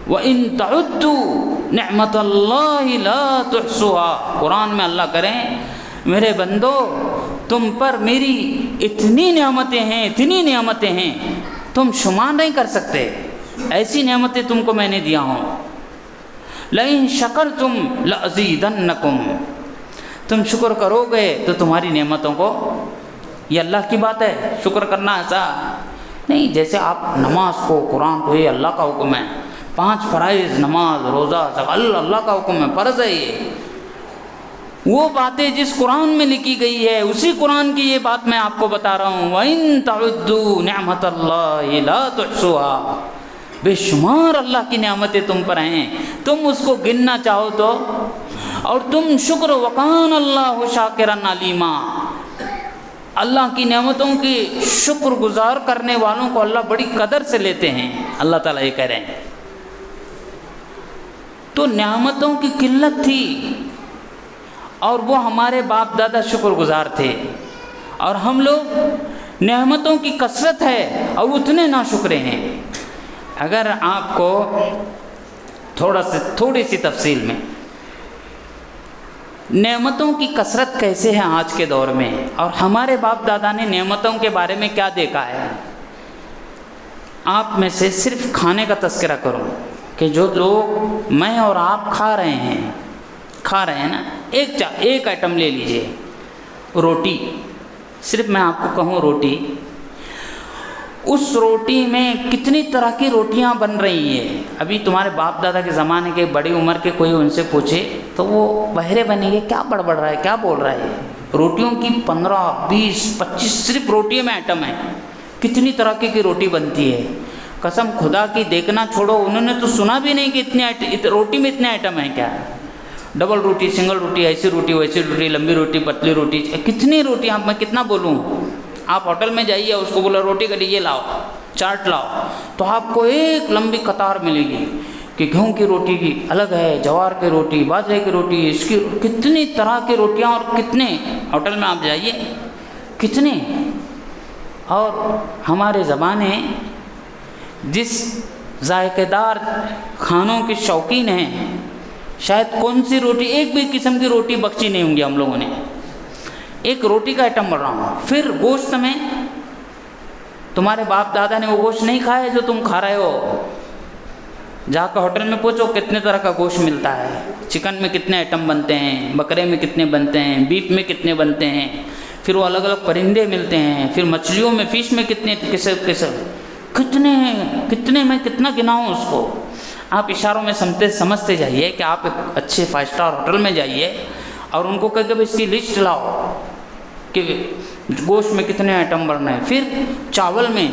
وَإِن تَعُدُّوا نِعْمَةَ اللَّهِ لَا تُحْصُوهَا، قرآن میں اللہ کریں میرے بندو تم پر میری اتنی نعمتیں ہیں، اتنی نعمتیں ہیں تم شمار نہیں کر سکتے، ایسی نعمتیں تم کو میں نے دیا ہوں۔ لَإِن شَكَرْتُمْ لَأَزِيدَنَّكُمْ، تم شکر کرو گے تو تمہاری نعمتوں کو، یہ اللہ کی بات ہے، شکر کرنا ایسا نہیں جیسے آپ نماز کو، قرآن کو، یہ اللہ کا حکم ہے، 5 فرائض، نماز، روزہ، اللہ کا حکم ہے، فرض ہے یہ۔ وہ باتیں جس قرآن میں لکھی گئی ہے اسی قرآن کی یہ بات میں آپ کو بتا رہا ہوں، وَإِن تَعُدُّوا نِعْمَةَ اللَّهِ لَا تُحْصُوهَا، بے شمار اللہ کی نعمتیں تم پر ہیں، تم اس کو گننا چاہو تو، اور تم شکر وَكَانَ اللَّهُ شَاكِرًا عَلِيمًا، اللہ کی نعمتوں کی شکر گزار کرنے والوں کو اللہ بڑی قدر سے لیتے ہیں، اللہ تعالیٰ یہ کہہ رہے ہیں۔ تو نعمتوں کی قلت تھی اور وہ ہمارے باپ دادا شکر گزار تھے، اور ہم لوگ نعمتوں کی کثرت ہے اور اتنے ناشکرے ہیں۔ اگر آپ کو تھوڑی سی تفصیل میں نعمتوں کی کثرت کیسے ہے آج کے دور میں، اور ہمارے باپ دادا نے نعمتوں کے بارے میں کیا دیکھا ہے، آپ میں سے صرف کھانے کا تذکرہ کروں کہ جو لوگ میں اور آپ کھا رہے ہیں نا، ایک آئٹم لے لیجئے، روٹی، صرف میں آپ کو کہوں روٹی، اس روٹی میں کتنی طرح کی روٹیاں بن رہی ہیں۔ ابھی تمہارے باپ دادا کے زمانے کے بڑی عمر کے کوئی ان سے پوچھے تو وہ بہرے بنیں گے، کیا بڑبڑ رہا ہے، کیا بول رہا ہے، روٹیوں کی 15 20 25 صرف روٹی میں آئٹم ہے، کتنی طرح کی روٹی بنتی ہے، قسم خدا کی دیکھنا چھوڑو، انہوں نے تو سنا بھی نہیں کہ روٹی میں اتنے آئٹم ہیں کیا، ڈبل روٹی، سنگل روٹی، ایسی روٹی، ویسی روٹی، لمبی روٹی، پتلی روٹی، کتنی روٹی، میں کتنا بولوں۔ آپ ہوٹل میں جائیے، اس کو بولا روٹی کا یہ لاؤ، چارٹ لاؤ، تو آپ کو ایک لمبی قطار ملے گی کہ گیہوں کی روٹی کی الگ ہے، جوار کی روٹی، باجرے کی روٹی، اس کی کتنی طرح کی روٹیاں، اور کتنے ہوٹل میں آپ جائیے کتنے۔ اور ہمارے زمانے جس ذائقے دار کھانوں کے شوقین ہیں، شاید کون سی روٹی، ایک بھی قسم کی روٹی بخشی نہیں ہوں گی ہم لوگوں نے، ایک روٹی کا آئٹم بڑھ رہا ہوں۔ پھر گوشت میں تمہارے باپ دادا نے وہ گوشت نہیں کھایا ہے جو تم کھا رہے ہو، جا کر ہوٹل میں پوچھو کتنے طرح کا گوشت ملتا ہے، چکن میں کتنے آئٹم بنتے ہیں، بکرے میں کتنے بنتے ہیں، بیف میں کتنے بنتے ہیں، پھر وہ الگ الگ پرندے ملتے ہیں، پھر مچھلیوں میں، فش میں کتنے قسم، کتنے ہیں، کتنے میں کتنا گناؤں اس کو۔ آپ اشاروں میں سمجھتے جائیے کہ آپ ایک اچھے 5 اسٹار ہوٹل میں جائیے اور ان کو کہہ کہ اس کی لسٹ لاؤ کہ گوشت میں کتنے آئٹم بڑھنا ہے، پھر چاول میں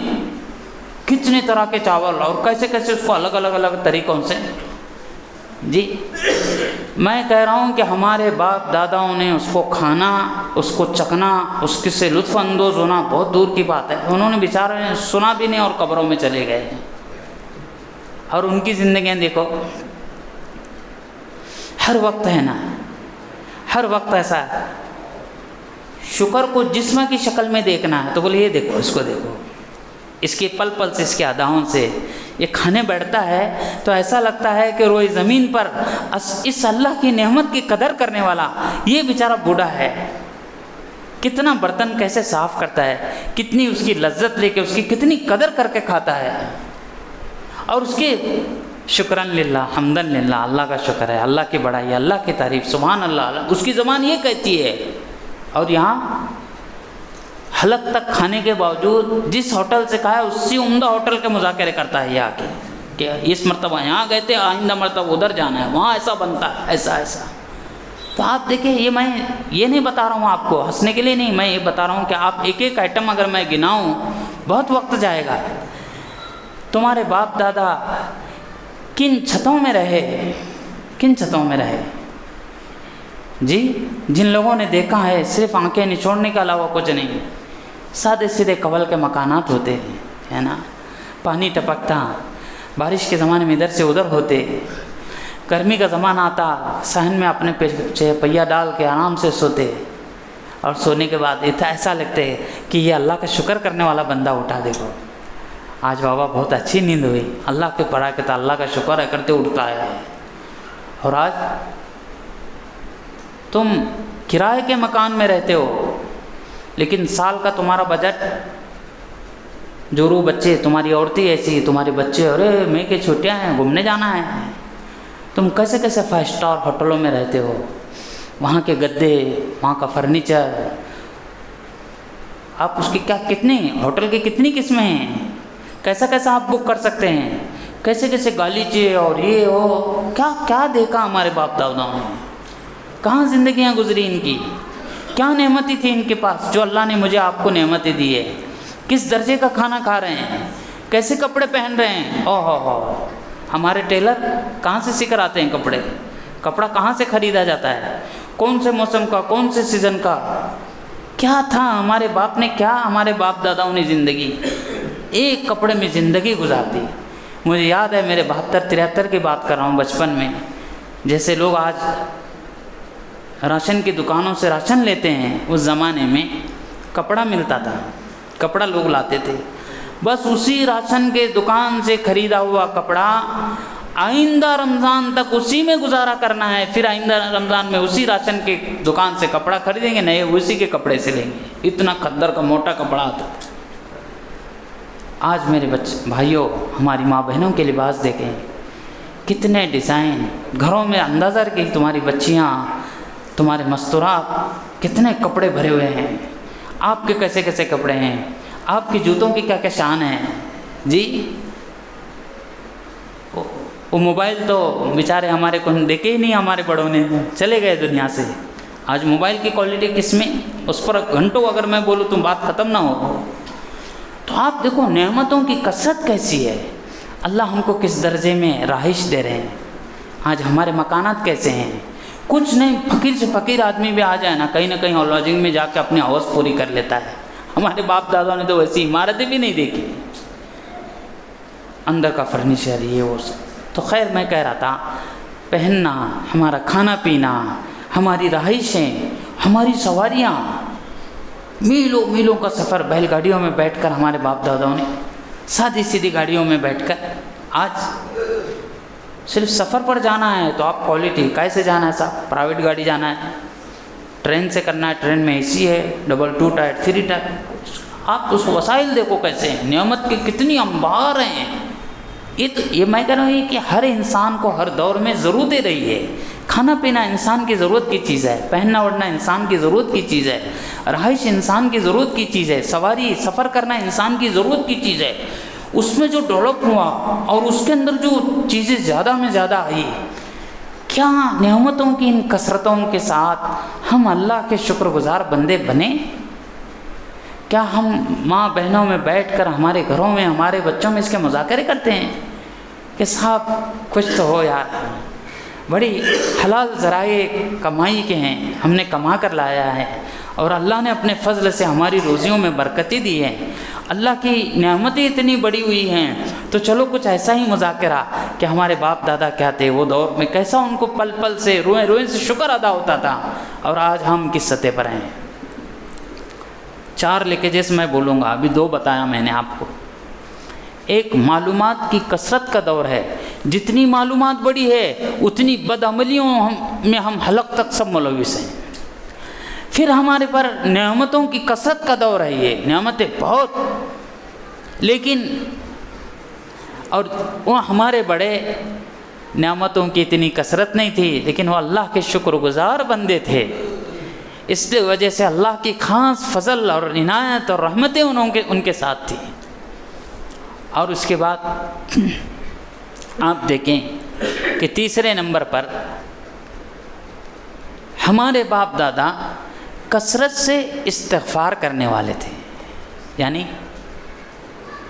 کتنے طرح کے چاول، اور کیسے کیسے اس کو الگ الگ طریقوں سے۔ جی میں کہہ رہا ہوں کہ ہمارے باپ داداؤں نے اس کو کھانا، اس کو چکھنا، اس سے لطف اندوز ہونا بہت دور کی بات ہے، انہوں نے بیچارے نے سنا بھی نہیں اور قبروں میں چلے گئے۔ اور ان کی زندگیاں دیکھو، ہر وقت ہے نا، ہر وقت ایسا ہے۔ شکر کو جسم کی شکل میں دیکھنا ہے تو بولے یہ دیکھو، اس کو دیکھو، اس کے پل پل سے، اس کے اداؤں سے یہ کھانے بیٹھتا ہے تو ایسا لگتا ہے کہ روئے زمین پر اس اللہ کی نعمت کی قدر کرنے والا یہ بیچارہ بوڑھا ہے، کتنا برتن کیسے صاف کرتا ہے، کتنی اس کی لذت لے کے، اس کی کتنی قدر کر کے کھاتا ہے، اور اس کے شکران للہ، حمدن للہ، اللہ کا شکر ہے، اللہ کی بڑائی، اللہ کی تعریف، سبحان اللہ، اس کی زبان یہ کہتی ہے۔ اور یہاں حلق تک کھانے کے باوجود جس ہوٹل سے کھایا اسی عمدہ ہوٹل کے مذاکرے کرتا ہے یہ آ کے کہ اس مرتبہ یہاں گئے تھے، آئندہ مرتبہ ادھر جانا ہے، وہاں ایسا بنتا ہے، ایسا ایسا۔ تو آپ دیکھیں، یہ میں یہ نہیں بتا رہا ہوں آپ کو ہنسنے کے لیے نہیں، میں یہ بتا رہا ہوں کہ آپ ایک ایک آئٹم اگر میں گناؤں بہت وقت جائے گا۔ تمہارے باپ دادا کن چھتوں میں رہے، کن چھتوں میں رہے جی، جن لوگوں نے دیکھا ہے صرف آنکھیں نچوڑنے کے علاوہ کچھ نہیں، سادے سیدھے قبل کے مکانات ہوتے ہیں، ہے نا، پانی ٹپکتا، بارش کے زمانے میں ادھر سے ادھر ہوتے، گرمی کا زمانہ آتا صحن میں اپنے پہیا ڈال کے آرام سے سوتے، اور سونے کے بعد ایسا لگتے کہ یہ اللہ کا شکر کرنے والا بندہ اٹھا، دیکھو آج بابا بہت اچھی نیند ہوئی، اللہ کے پڑھا کے تو اللہ کا شکر ہے کرتے اٹھتا ہے۔ اور آج تم کرائے کے مکان میں رہتے ہو لیکن سال کا تمہارا بجٹ، جو رو بچے، تمہاری عورتیں ایسی، تمہارے بچے، ارے میں کہ چھٹیاں ہیں گھومنے جانا ہے، تم کیسے کیسے 5 اسٹار ہوٹلوں میں رہتے ہو، وہاں کے گدے، وہاں کا فرنیچر، آپ اس کی کیا کتنی ہوٹل کی کتنی قسمیں ہیں، کیسا کیسا آپ بک کر سکتے ہیں، کیسے کیسے گالیچے اور یہ ہو، کیا کیا دیکھا ہمارے باپ داداؤں نے، کہاں زندگیاں گزری ان کی، کیا نعمتیں تھی ان کے پاس جو اللہ نے مجھے آپ کو نعمتیں دی ہے، کس درجے کا کھانا کھا رہے ہیں، کیسے کپڑے پہن رہے ہیں، او ہو ہمارے ٹیلر کہاں سے سیکھ آتے ہیں کپڑے، کپڑا کہاں سے خریدا جاتا ہے، کون سے موسم کا، کون سے سیزن کا، کیا تھا ہمارے باپ نے، کیا ہمارے باپ داداؤں نے زندگی ایک کپڑے میں زندگی گزار دی۔ مجھے یاد ہے میرے 72-73 کی بات کر رہا ہوں، بچپن میں جیسے لوگ آج راشن کی دکانوں سے راشن لیتے ہیں، اس زمانے میں کپڑا ملتا تھا، کپڑا لوگ لاتے تھے، بس اسی راشن کے دکان سے خریدا ہوا کپڑا آئندہ رمضان تک اسی میں گزارا کرنا ہے، پھر آئندہ رمضان میں اسی راشن کے دکان سے کپڑا خریدیں گے، نئے اسی کے کپڑے سے لیں گے، اتنا کھدر کا موٹا کپڑا آتا تھا۔ آج میرے بھائیوں، ہماری ماں بہنوں کے لباس دیکھیں، کتنے ڈیزائن، گھروں میں اندازہ کہ تمہاری بچیاں، تمہارے مستورات کتنے کپڑے بھرے ہوئے ہیں، آپ کے کیسے کیسے کپڑے ہیں، آپ کی جوتوں کی کیا کیا شان ہے جی۔ وہ موبائل تو بیچارے ہمارے کو دیکھے ہی نہیں، ہمارے بڑوں نے چلے گئے دنیا سے، آج موبائل کی کوالٹی کس میں، اس پر گھنٹوں اگر میں بولوں تو بات ختم نہ ہو۔ تو آپ دیکھو نعمتوں کی کثرت کیسی ہے، اللہ ہم کو کس درجے میں رہائش دے رہے ہیں، آج ہمارے مکانات کیسے ہیں، کچھ نہیں، فقیر سے فقیر آدمی بھی آ جائے نا، کہیں نہ کہیں لوجنگ میں جا کے اپنی حوث پوری کر لیتا ہے۔ ہمارے باپ دادا نے تو ویسی عمارتیں بھی نہیں دیکھی، اندر کا فرنیچر یہ وہ سب۔ تو خیر میں کہہ رہا تھا، پہننا، ہمارا کھانا پینا، ہماری رہائشیں، ہماری سواریاں، میلوں میلوں کا سفر بیل گاڑیوں میں بیٹھ کر ہمارے باپ داداؤں نے، سادی سیدھی گاڑیوں میں بیٹھ کر، آج صرف سفر پر جانا ہے تو آپ کوالٹی کیسے جانا ہے صاحب، پرائیویٹ گاڑی جانا ہے، ٹرین سے کرنا ہے، ٹرین میں اے سی ہے، ڈبل 2 ٹائر 3 ٹائر، آپ اس وسائل دیکھو کیسے ہیں، نعمت کی کتنی انبار ہیں۔ یہ میں کہہ رہا ہوں کہ ہر انسان کو ہر دور میں ضرورت دے رہی ہے، کھانا پینا انسان کی ضرورت کی چیز ہے، پہننا اوڑھنا انسان کی ضرورت کی چیز ہے، رہائش انسان کی ضرورت کی چیز ہے، سواری سفر کرنا انسان کی ضرورت کی چیز ہے۔ اس میں جو ڈیولپ ہوا اور اس کے اندر جو چیزیں زیادہ میں زیادہ آئی، کیا نعمتوں کی ان کثرتوں کے ساتھ ہم اللہ کے شکر گزار بندے بنے؟ کیا ہم ماں بہنوں میں بیٹھ کر ہمارے گھروں میں ہمارے بچوں میں اس کے مذاکرے کرتے ہیں کہ صاحب کچھ تو ہو یار، بڑی حلال ذرائع کمائی کے ہیں، ہم نے کما کر لایا ہے، اور اللہ نے اپنے فضل سے ہماری روزیوں میں برکتیں دی ہیں، اللہ کی نعمتیں اتنی بڑی ہوئی ہیں، تو چلو کچھ ایسا ہی مذاکرہ کہ ہمارے باپ دادا کیا تھے وہ دور میں، کیسا ان کو پل پل سے روئیں روئیں سے شکر ادا ہوتا تھا، اور آج ہم کس سطح پر ہیں۔ 4 لیکیجز میں بولوں گا، ابھی 2 بتایا میں نے آپ کو۔ ایک معلومات کی کثرت کا دور ہے، جتنی معلومات بڑی ہے اتنی بدعملیوں میں ہم حلق تک سب ملوث ہیں۔ پھر ہمارے پر نعمتوں کی کثرت کا دور ہے، یہ نعمتیں بہت، لیکن اور وہ ہمارے بڑے نعمتوں کی اتنی کثرت نہیں تھی، لیکن وہ اللہ کے شکر گزار بندے تھے، اس لیے وجہ سے اللہ کی خاص فضل اور عنایت اور رحمتیں ان کے ساتھ تھیں۔ اور اس کے بعد آپ دیکھیں کہ تیسرے نمبر پر ہمارے باپ دادا کثرت سے استغفار کرنے والے تھے، یعنی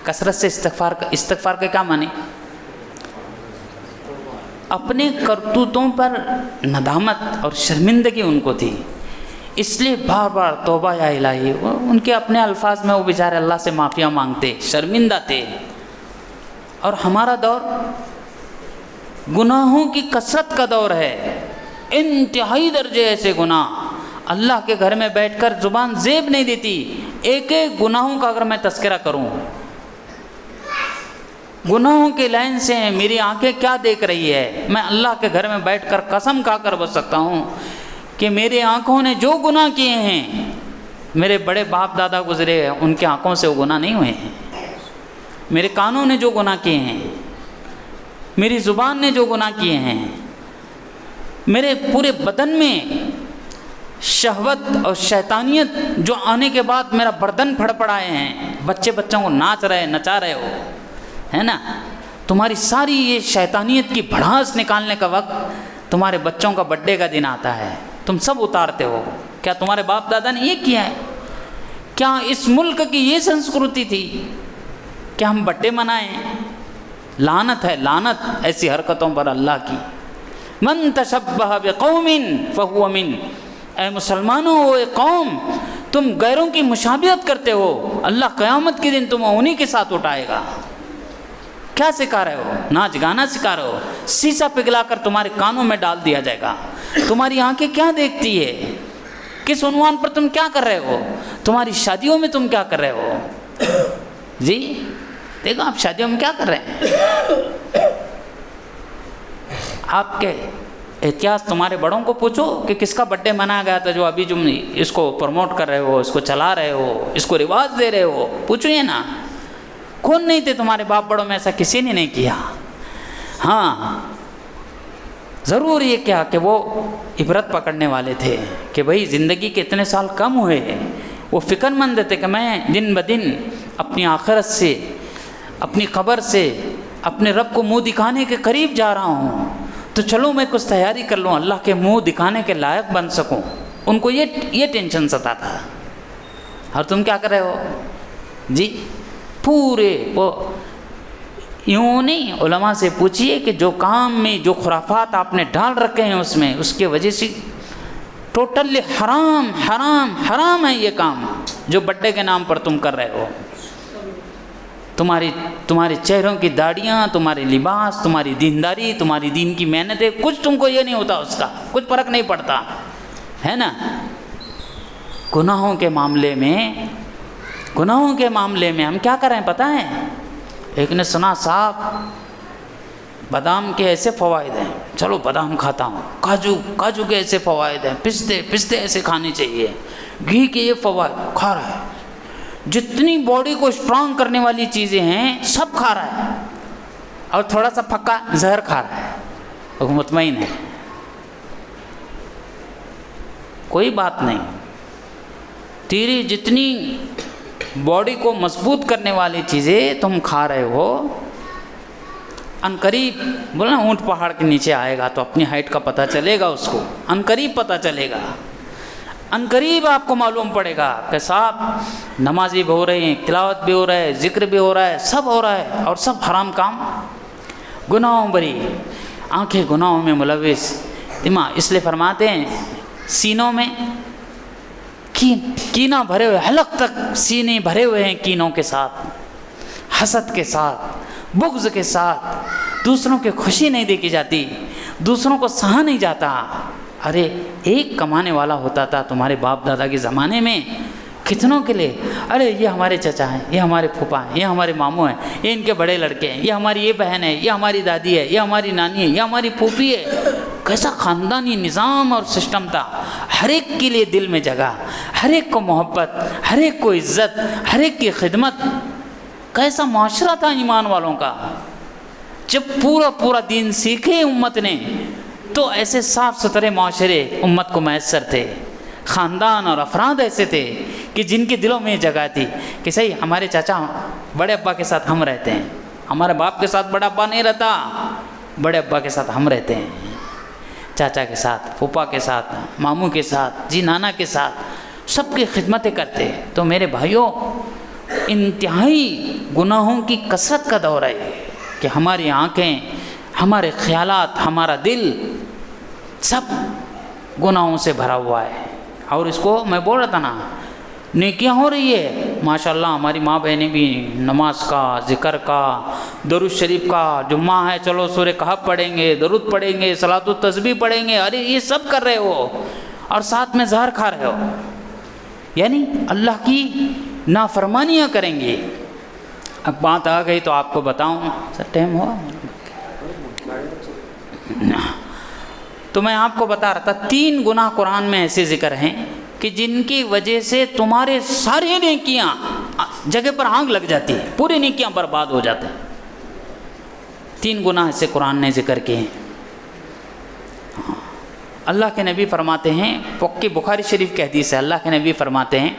کثرت سے استغفار کا کیا معنی؟ اپنے کرتوتوں پر ندامت اور شرمندگی ان کو تھی، اس لیے بار بار توبہ یا الہی، ان کے اپنے الفاظ میں وہ بیچارے اللہ سے معافیاں مانگتے، شرمندہ تھے۔ اور ہمارا دور گناہوں کی کثرت کا دور ہے، انتہائی درجے ایسے گناہ، اللہ کے گھر میں بیٹھ کر زبان زیب نہیں دیتی۔ ایک ایک گناہوں کا اگر میں تذکرہ کروں، گناہوں کے لائن سے میری آنکھیں کیا دیکھ رہی ہے، میں اللہ کے گھر میں بیٹھ کر قسم کھا کر بتا سکتا ہوں کہ میرے آنکھوں نے جو گناہ کیے ہیں، میرے بڑے باپ دادا گزرے ہیں ان کے آنکھوں سے وہ گناہ نہیں ہوئے ہیں، میرے کانوں نے جو گناہ کیے ہیں، میری زبان نے جو گناہ کیے ہیں، میرے پورے بدن میں شہوت اور شیطانیت جو آنے کے بعد میرا بردن پھڑپڑائے ہیں، بچوں کو نچا رہے ہو، ہے نا، تمہاری ساری یہ شیطانیت کی بھڑاس نکالنے کا وقت تمہارے بچوں کا برتھڈے کا دن آتا ہے، تم سب اتارتے ہو۔ کیا تمہارے باپ دادا نے یہ کیا ہے؟ کیا اس ملک کی یہ سنسکرتی تھی کہ ہم برتھڈے منائیں؟ لعنت ہے، لعنت ایسی حرکتوں پر اللہ کی۔ من تشبہ بقوم فہو من، اے مسلمانوں، وہ ایک قوم تم غیروں کی مشابہت کرتے ہو، اللہ قیامت کے دن تمہیں انہی کے ساتھ اٹھائے گا۔ کیا سکھا رہے ہو؟ ناچ گانا سکھا رہے ہو، سیسا پگھلا کر تمہارے کانوں میں ڈال دیا جائے گا۔ تمہاری آنکھیں کیا دیکھتی ہے؟ کس عنوان پر تم کیا کر رہے ہو؟ تمہاری شادیوں میں تم کیا کر رہے ہو؟ جی دیکھو آپ شادیوں میں کیا کر رہے ہیں؟ آپ کے اتہاس تمہارے بڑوں کو پوچھو کہ کس کا برتھڈے منایا گیا تھا جو ابھی تم اس کو پروموٹ کر رہے ہو، اس کو چلا رہے ہو، اس کو رواج دے رہے ہو، پوچھو یہ نا، کون نہیں تھے تمہارے باپ بڑوں میں؟ ایسا کسی نے نہیں کیا۔ ہاں ضرور یہ کیا کہ وہ عبرت پکڑنے والے تھے کہ بھئی زندگی کے اتنے سال کم ہوئے ہیں، وہ فکر مند تھے کہ میں دن بدن اپنی آخرت سے، اپنی قبر سے، اپنے رب کو منہ دکھانے کے قریب جا رہا ہوں، تو چلو میں کچھ تیاری کر لوں، اللہ کے منہ دکھانے کے لائق بن سکوں۔ ان کو یہ ٹینشن ستا تھا۔ اور تم کیا کر رہے ہو؟ جی پورے وہ یوں نہیں، علماء سے پوچھئے کہ جو کام میں جو خرافات آپ نے ڈال رکھے ہیں اس میں، اس کے وجہ سے ٹوٹلی حرام حرام حرام ہے یہ کام جو برتھڈے کے نام پر تم کر رہے ہو۔ تمہارے چہروں کی داڑیاں، تمہارے لباس، تمہاری دینداری، تمہاری دین کی محنتیں، کچھ تم کو یہ نہیں ہوتا، اس کا کچھ فرق نہیں پڑتا ہے نا۔ گناہوں کے معاملے میں ہم کیا کر رہے ہیں پتہ ہے؟ ایک نے سنا صاحب بادام کے ایسے فوائد ہیں، چلو بادام کھاتا ہوں، کاجو کے ایسے فوائد ہیں، پستے ایسے کھانے چاہیے، گھی کے یہ فوائد، کھا رہا ہے، جتنی باڈی کو اسٹرانگ کرنے والی چیزیں ہیں سب کھا رہا ہے، اور تھوڑا سا پھکا زہر کھا رہا ہے، اور مطمئن ہے کوئی بات نہیں۔ تیری جتنی باڈی کو مضبوط کرنے والی چیزیں تم کھا رہے ہو، ان قریب بولنا اونٹ پہاڑ کے نیچے آئے گا تو اپنی ہائٹ کا پتہ چلے گا، اس کو ان قریب پتہ چلے گا، ان قریب آپ کو معلوم پڑے گا کہ صاحب نمازی بھی ہو رہے ہیں، تلاوت بھی ہو رہا ہے، ذکر بھی ہو رہا ہے، سب ہو رہا ہے، اور سب حرام کام، گناہوں بری، آنکھیں گناہوں میں ملوث، دماغ، اس لیے فرماتے ہیں سینوں میں کینہ بھرے ہوئے، حلق تک سینے بھرے ہوئے ہیں کینوں کے ساتھ، حسد کے ساتھ، بغض کے ساتھ، دوسروں کی خوشی نہیں دیکھی جاتی، دوسروں کو سہا نہیں جاتا۔ ارے ایک کمانے والا ہوتا تھا تمہارے باپ دادا کے زمانے میں، کتنوں کے لیے، ارے یہ ہمارے چچا ہیں، یہ ہمارے پھوپھا ہیں، یہ ہمارے ماموں ہیں، یہ ان کے بڑے لڑکے ہیں، یہ ہماری یہ بہن ہے، یہ ہماری دادی ہے، یہ ہماری نانی ہے، یہ ہماری پھوپھی ہے۔ کیسا خاندانی نظام اور سسٹم تھا، ہر ایک کے لیے دل میں جگہ، ہر ایک کو محبت، ہر ایک کو عزت، ہر ایک کی خدمت۔ کیسا معاشرہ تھا ایمان والوں کا۔ جب پورا دین سیکھے امت نے تو ایسے صاف ستھرے معاشرے امت کو میسر تھے، خاندان اور افراد ایسے تھے کہ جن کے دلوں میں جگہ تھی کہ صحیح ہمارے چاچا بڑے ابا کے ساتھ ہم رہتے ہیں، ہمارے باپ کے ساتھ بڑا ابا نہیں رہتا، بڑے ابا کے ساتھ ہم رہتے ہیں، چاچا کے ساتھ، پھوپھا کے ساتھ، ماموں کے ساتھ، جی نانا کے ساتھ، سب کی خدمتیں کرتے۔ تو میرے بھائیوں، انتہائی گناہوں کی کثرت کا دور ہے کہ ہماری آنکھیں، ہمارے خیالات، ہمارا دل سب گناہوں سے بھرا ہوا ہے۔ اور اس کو میں بول رہا تھا نا، نیکیاں ہو رہی ہے ماشاءاللہ، ہماری ماں بہنیں بھی نماز کا، ذکر کا، درود شریف کا، جمعہ ہے چلو سورہ کہف پڑھیں گے، درود پڑھیں گے، صلاۃ التسبیح پڑھیں گے، ارے یہ سب کر رہے ہو اور ساتھ میں زہر کھا رہے ہو، یعنی اللہ کی نافرمانیاں کریں گے۔ اب بات آ گئی تو آپ کو بتاؤں، سر ٹائم ہوا تو میں آپ کو بتا رہا تھا 3 گناہ قرآن میں ایسے ذکر ہیں کہ جن کی وجہ سے تمہارے ساری نیکیاں جگہ پر آگ لگ جاتی ہے، پوری نیکیاں برباد ہو جاتے ہیں۔ 3 گناہ ایسے قرآن نے ذکر کیے ہیں۔ اللہ کے نبی فرماتے ہیں، پکی بخاری شریف کی حدیث ہے، اللہ کے نبی فرماتے ہیں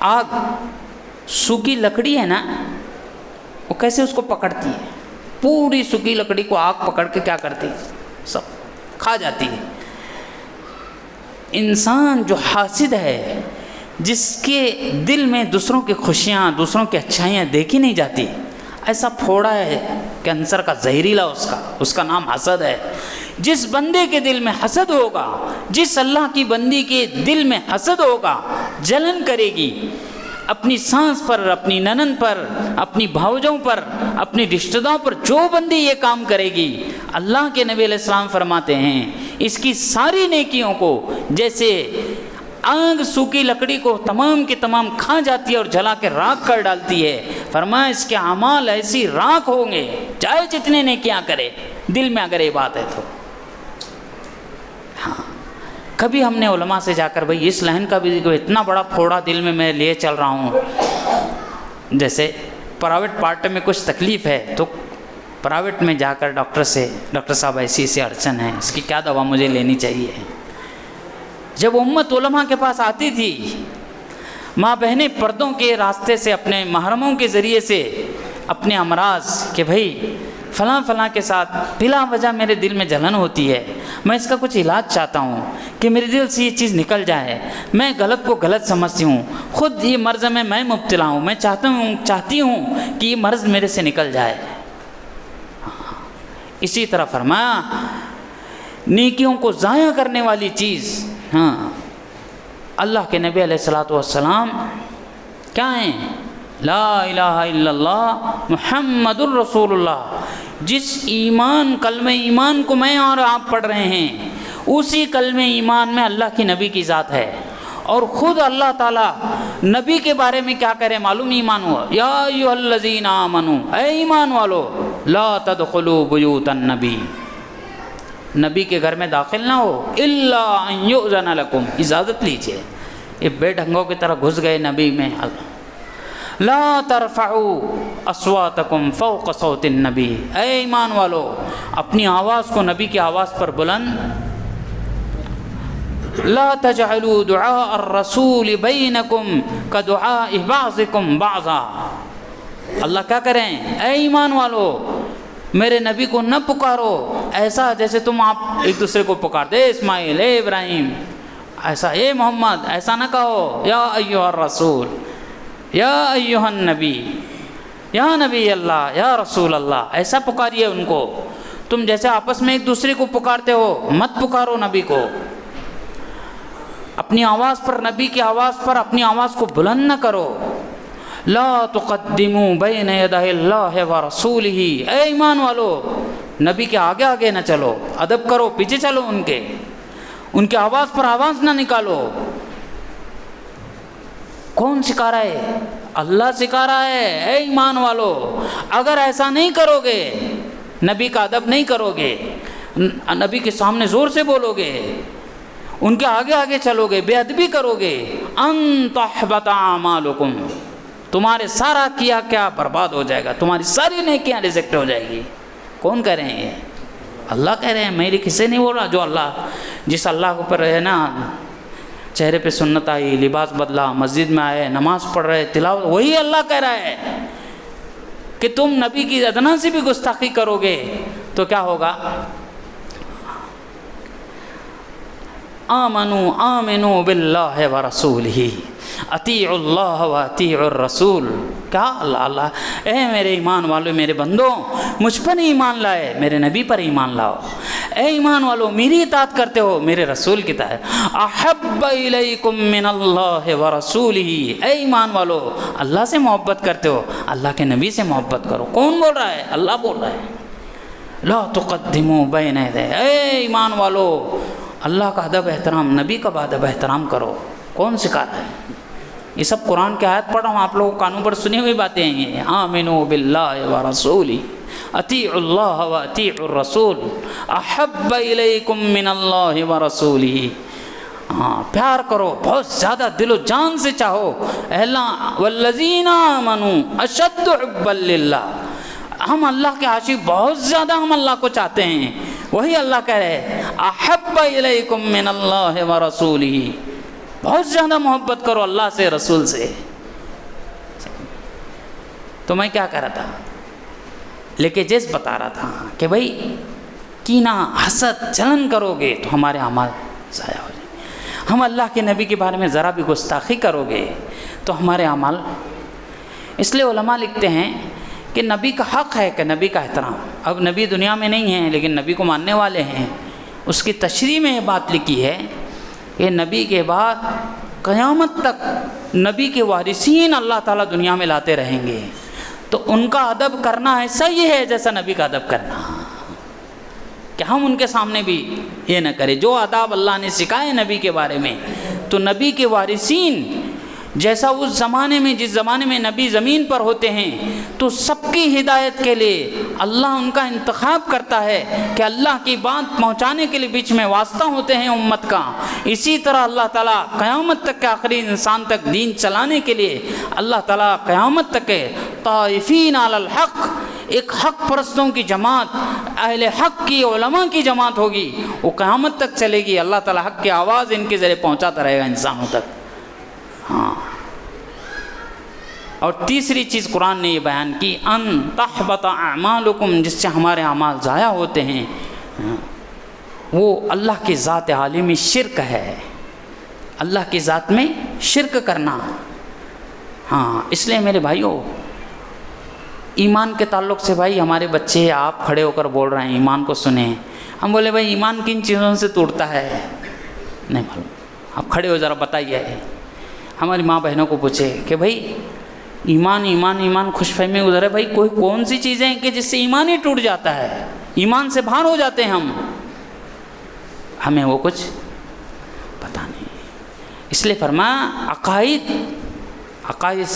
آگ سوکھی لکڑی ہے نا، وہ کیسے اس کو پکڑتی ہے، پوری سوکھی لکڑی کو آگ پکڑ کے کیا کرتی ہے، سب کھا جاتی ہے۔ انسان جو حاسد ہے، جس کے دل میں دوسروں کی خوشیاں، دوسروں کی اچھائیاں دیکھی نہیں جاتی، ایسا پھوڑا ہے کینسر کا زہریلا، اس کا نام حسد ہے۔ جس بندے کے دل میں حسد ہوگا، جس اللہ کی بندی کے دل میں حسد ہوگا، جلن کرے گی اپنی سانس پر، اپنی ننند پر، اپنی بھاؤجوں پر، اپنی رشتہ داروں پر، جو بندی یہ کام کرے گی، اللہ کے نبی علیہ السلام فرماتے ہیں اس کی ساری نیکیوں کو جیسے آگ سوکھی لکڑی کو تمام کے تمام کھا جاتی ہے اور جلا کے راکھ کر ڈالتی ہے، فرمایا اس کے اعمال ایسی راکھ ہوں گے چاہے جتنے نیکیاں کرے، دل میں اگر یہ بات ہے تو۔ ہاں، کبھی ہم نے علماء سے جا کر بھئی اس لہن کا بھی اتنا بڑا پھوڑا دل میں لیے چل رہا ہوں، جیسے پرائیویٹ پارٹ میں کچھ تکلیف ہے تو پرائیویٹ میں جا کر ڈاکٹر صاحب ایسی اڑچن ہے، اس کی کیا دوا مجھے لینی چاہیے۔ جب امت علماء کے پاس آتی تھی، ماں بہنیں پردوں کے راستے سے، اپنے محرموں کے ذریعے سے اپنے امراض کہ بھئی فلاں کے ساتھ بلا وجہ میرے دل میں جلن ہوتی ہے، میں اس کا کچھ علاج چاہتا ہوں کہ میرے دل سے یہ چیز نکل جائے، میں غلط کو غلط سمجھتی ہوں، خود یہ مرض میں مبتلا ہوں، میں چاہتی ہوں کہ یہ مرض میرے سے نکل جائے۔ اسی طرح فرمایا نیکیوں کو ضائع کرنے والی چیز، ہاں، اللہ کے نبی علیہ الصلوۃ والسلام کیا ہیں؟ لا الہ الا اللہ محمد الرسول اللہ۔ جس کلمہ ایمان کو میں اور آپ پڑھ رہے ہیں، اسی کلمہ ایمان میں اللہ کی نبی کی ذات ہے، اور خود اللہ تعالیٰ نبی کے بارے میں کیا کرے معلوم؟ ایمان ہوا، یا ایھا الذین آمنوا، اے ایمان والو، لا تدخلوا بیوت النبی، نبی کے گھر میں داخل نہ ہو، الا ان یؤذن لکم، اجازت لیجئے۔ یہ بے ڈھنگوں کی طرح گھس گئے نبی میں۔ لا ترفعوا اصواتکم فوق صوت النبی، اے ایمان والو اپنی آواز کو نبی کی آواز پر بلند، لا تجعلوا دعاء الرسول بینکم کدعاء بعضکم بعضا۔ اللہ کیا کریں؟ اے ایمان والو میرے نبی کو نہ پکارو ایسا جیسے تم آپ ایک دوسرے کو پکارتے، اے اسماعیل، اے ابراہیم، ایسا، اے محمد، ایسا نہ کہو، یا ایھا الرسول، یا ایھا النبی، یا نبی اللہ، یا رسول اللہ، ایسا پکاریے ان کو۔ تم جیسے آپس میں ایک دوسرے کو پکارتے ہو، مت پکارو نبی کو۔ اپنی آواز پر، نبی کی آواز پر اپنی آواز کو بلند نہ کرو. لا تقدموا بین یدی اللہ ورسولہ، اے ایمان والو نبی کے آگے آگے نہ چلو، ادب کرو، پیچھے چلو، ان کے آواز پر آواز نہ نکالو. کون سکھا رہا ہے؟ اللہ سکھا رہا ہے. اے ایمان والو اگر ایسا نہیں کرو گے، نبی کا ادب نہیں کرو گے، نبی کے سامنے زور سے بولو گے، ان کے آگے آگے چلو گے، بے ادبی کرو گے، ان تحبط اعمالکم، تمہارے سارا کیا کیا برباد ہو جائے گا، تمہاری ساری نیکیاں ریجیکٹ ہو جائے گی. کون کہہ رہے ہیں؟ اللہ کہہ رہے ہیں. میری کسی نہیں بول رہا. جو اللہ، جس اللہ کے اوپر ہے نا چہرے پہ سنت آئی، لباس بدلا، مسجد میں آئے، نماز پڑھ رہے، تلاوت، وہی اللہ کہہ رہا ہے کہ تم نبی کی ادنا سے بھی گستاخی کرو گے تو کیا ہوگا؟ آمنوا باللہ ورسولہ اطیعوا اللہ واطیعوا الرسول. کیا اللہ، اے میرے ایمان والو، میرے بندوں، مجھ پر ایمان لائے، میرے نبی پر ایمان لاؤ. اے ایمان والو میری اطاعت کرتے ہو، میرے رسول کی اطاعت. احب الیکم من اللہ ورسولہ، اے ایمان والو اللہ سے محبت کرتے ہو، اللہ کے نبی سے محبت کرو. کون بول رہا ہے؟ اللہ بول رہا ہے. لا تقدموا بین یدی، اے ایمان والو اللہ کا ادب احترام، نبی کا ادب احترام کرو. کون سکھا رہا ہے؟ یہ سب قرآن کی آیت پڑھ رہا ہوں، آپ لوگوں کانوں پر سنی ہوئی باتیں ہیں یہ. آمنوا باللہ ورسولہ اطیعوا اللہ واطیعوا الرسول احب الیکم من اللہ ورسولہ. پیار کرو، بہت زیادہ دل و جان سے چاہو. اللہ والذین آمنوا اشد حبا للہ، ہم اللہ کے عاشق بہت زیادہ ہم اللہ کو چاہتے ہیں. وہی اللہ کہہ رہے ہیں احب الیکم من اللہ ورسولہ، بہت زیادہ محبت کرو اللہ سے، رسول سے. تو میں کیا کہہ رہا تھا؟ لیکن جیس بتا رہا تھا کہ بھائی کینہ، حسد، جلن کرو گے تو ہمارے اعمال ضائع ہو جائیں. ہم اللہ کے نبی کے بارے میں ذرا بھی گستاخی کرو گے تو ہمارے اعمال. اس لیے علماء لکھتے ہیں کہ نبی کا حق ہے کہ نبی کا احترام. اب نبی دنیا میں نہیں ہیں لیکن نبی کو ماننے والے ہیں. اس کی تشریح میں یہ بات لکھی ہے کہ نبی کے بعد قیامت تک نبی کے وارثین اللہ تعالیٰ دنیا میں لاتے رہیں گے، تو ان کا ادب کرنا ایسا ہی ہے جیسا نبی کا ادب کرنا، کہ ہم ان کے سامنے بھی یہ نہ کریں. جو آداب اللہ نے سکھائے نبی کے بارے میں، تو نبی کے وارثین جیسا اس زمانے میں، جس زمانے میں نبی زمین پر ہوتے ہیں، تو سب کی ہدایت کے لیے اللہ ان کا انتخاب کرتا ہے کہ اللہ کی بات پہنچانے کے لیے بیچ میں واسطہ ہوتے ہیں امت کا. اسی طرح اللہ تعالیٰ قیامت تک کے آخری انسان تک دین چلانے کے لیے اللہ تعالیٰ قیامت تک کے طائفین علی الحق، ایک حق پرستوں کی جماعت، اہل حق کی علماء کی جماعت ہوگی، وہ قیامت تک چلے گی. اللہ تعالیٰ حق کی آواز ان کے ذریعے پہنچاتا رہے گا انسانوں تک. ہاں. اور تیسری چیز قرآن نے یہ بیان کی، ان تحبط اعمالکم، جس سے ہمارے اعمال ضائع ہوتے ہیں، وہ اللہ کی ذات عالی میں شرک ہے. اللہ کی ذات میں شرک کرنا. ہاں. اس لیے میرے بھائیوں، ایمان کے تعلق سے بھائی ہمارے بچے، آپ کھڑے ہو کر بول رہے ہیں ایمان کو سنیں. ہم بولے بھائی ایمان کن چیزوں سے ٹوٹتا ہے؟ نہیں معلوم. آپ کھڑے ہو ذرا بتائیے. ہماری ماں بہنوں کو پوچھے کہ بھائی ایمان ایمان ایمان، خوش فہمی ادھر ہے. بھائی کوئی کون سی چیزیں ہیں کہ جس سے ایمان ہی ٹوٹ جاتا ہے، ایمان سے باہر ہو جاتے ہیں ہمیں وہ کچھ پتہ نہیں. اس لیے فرمایا عقائد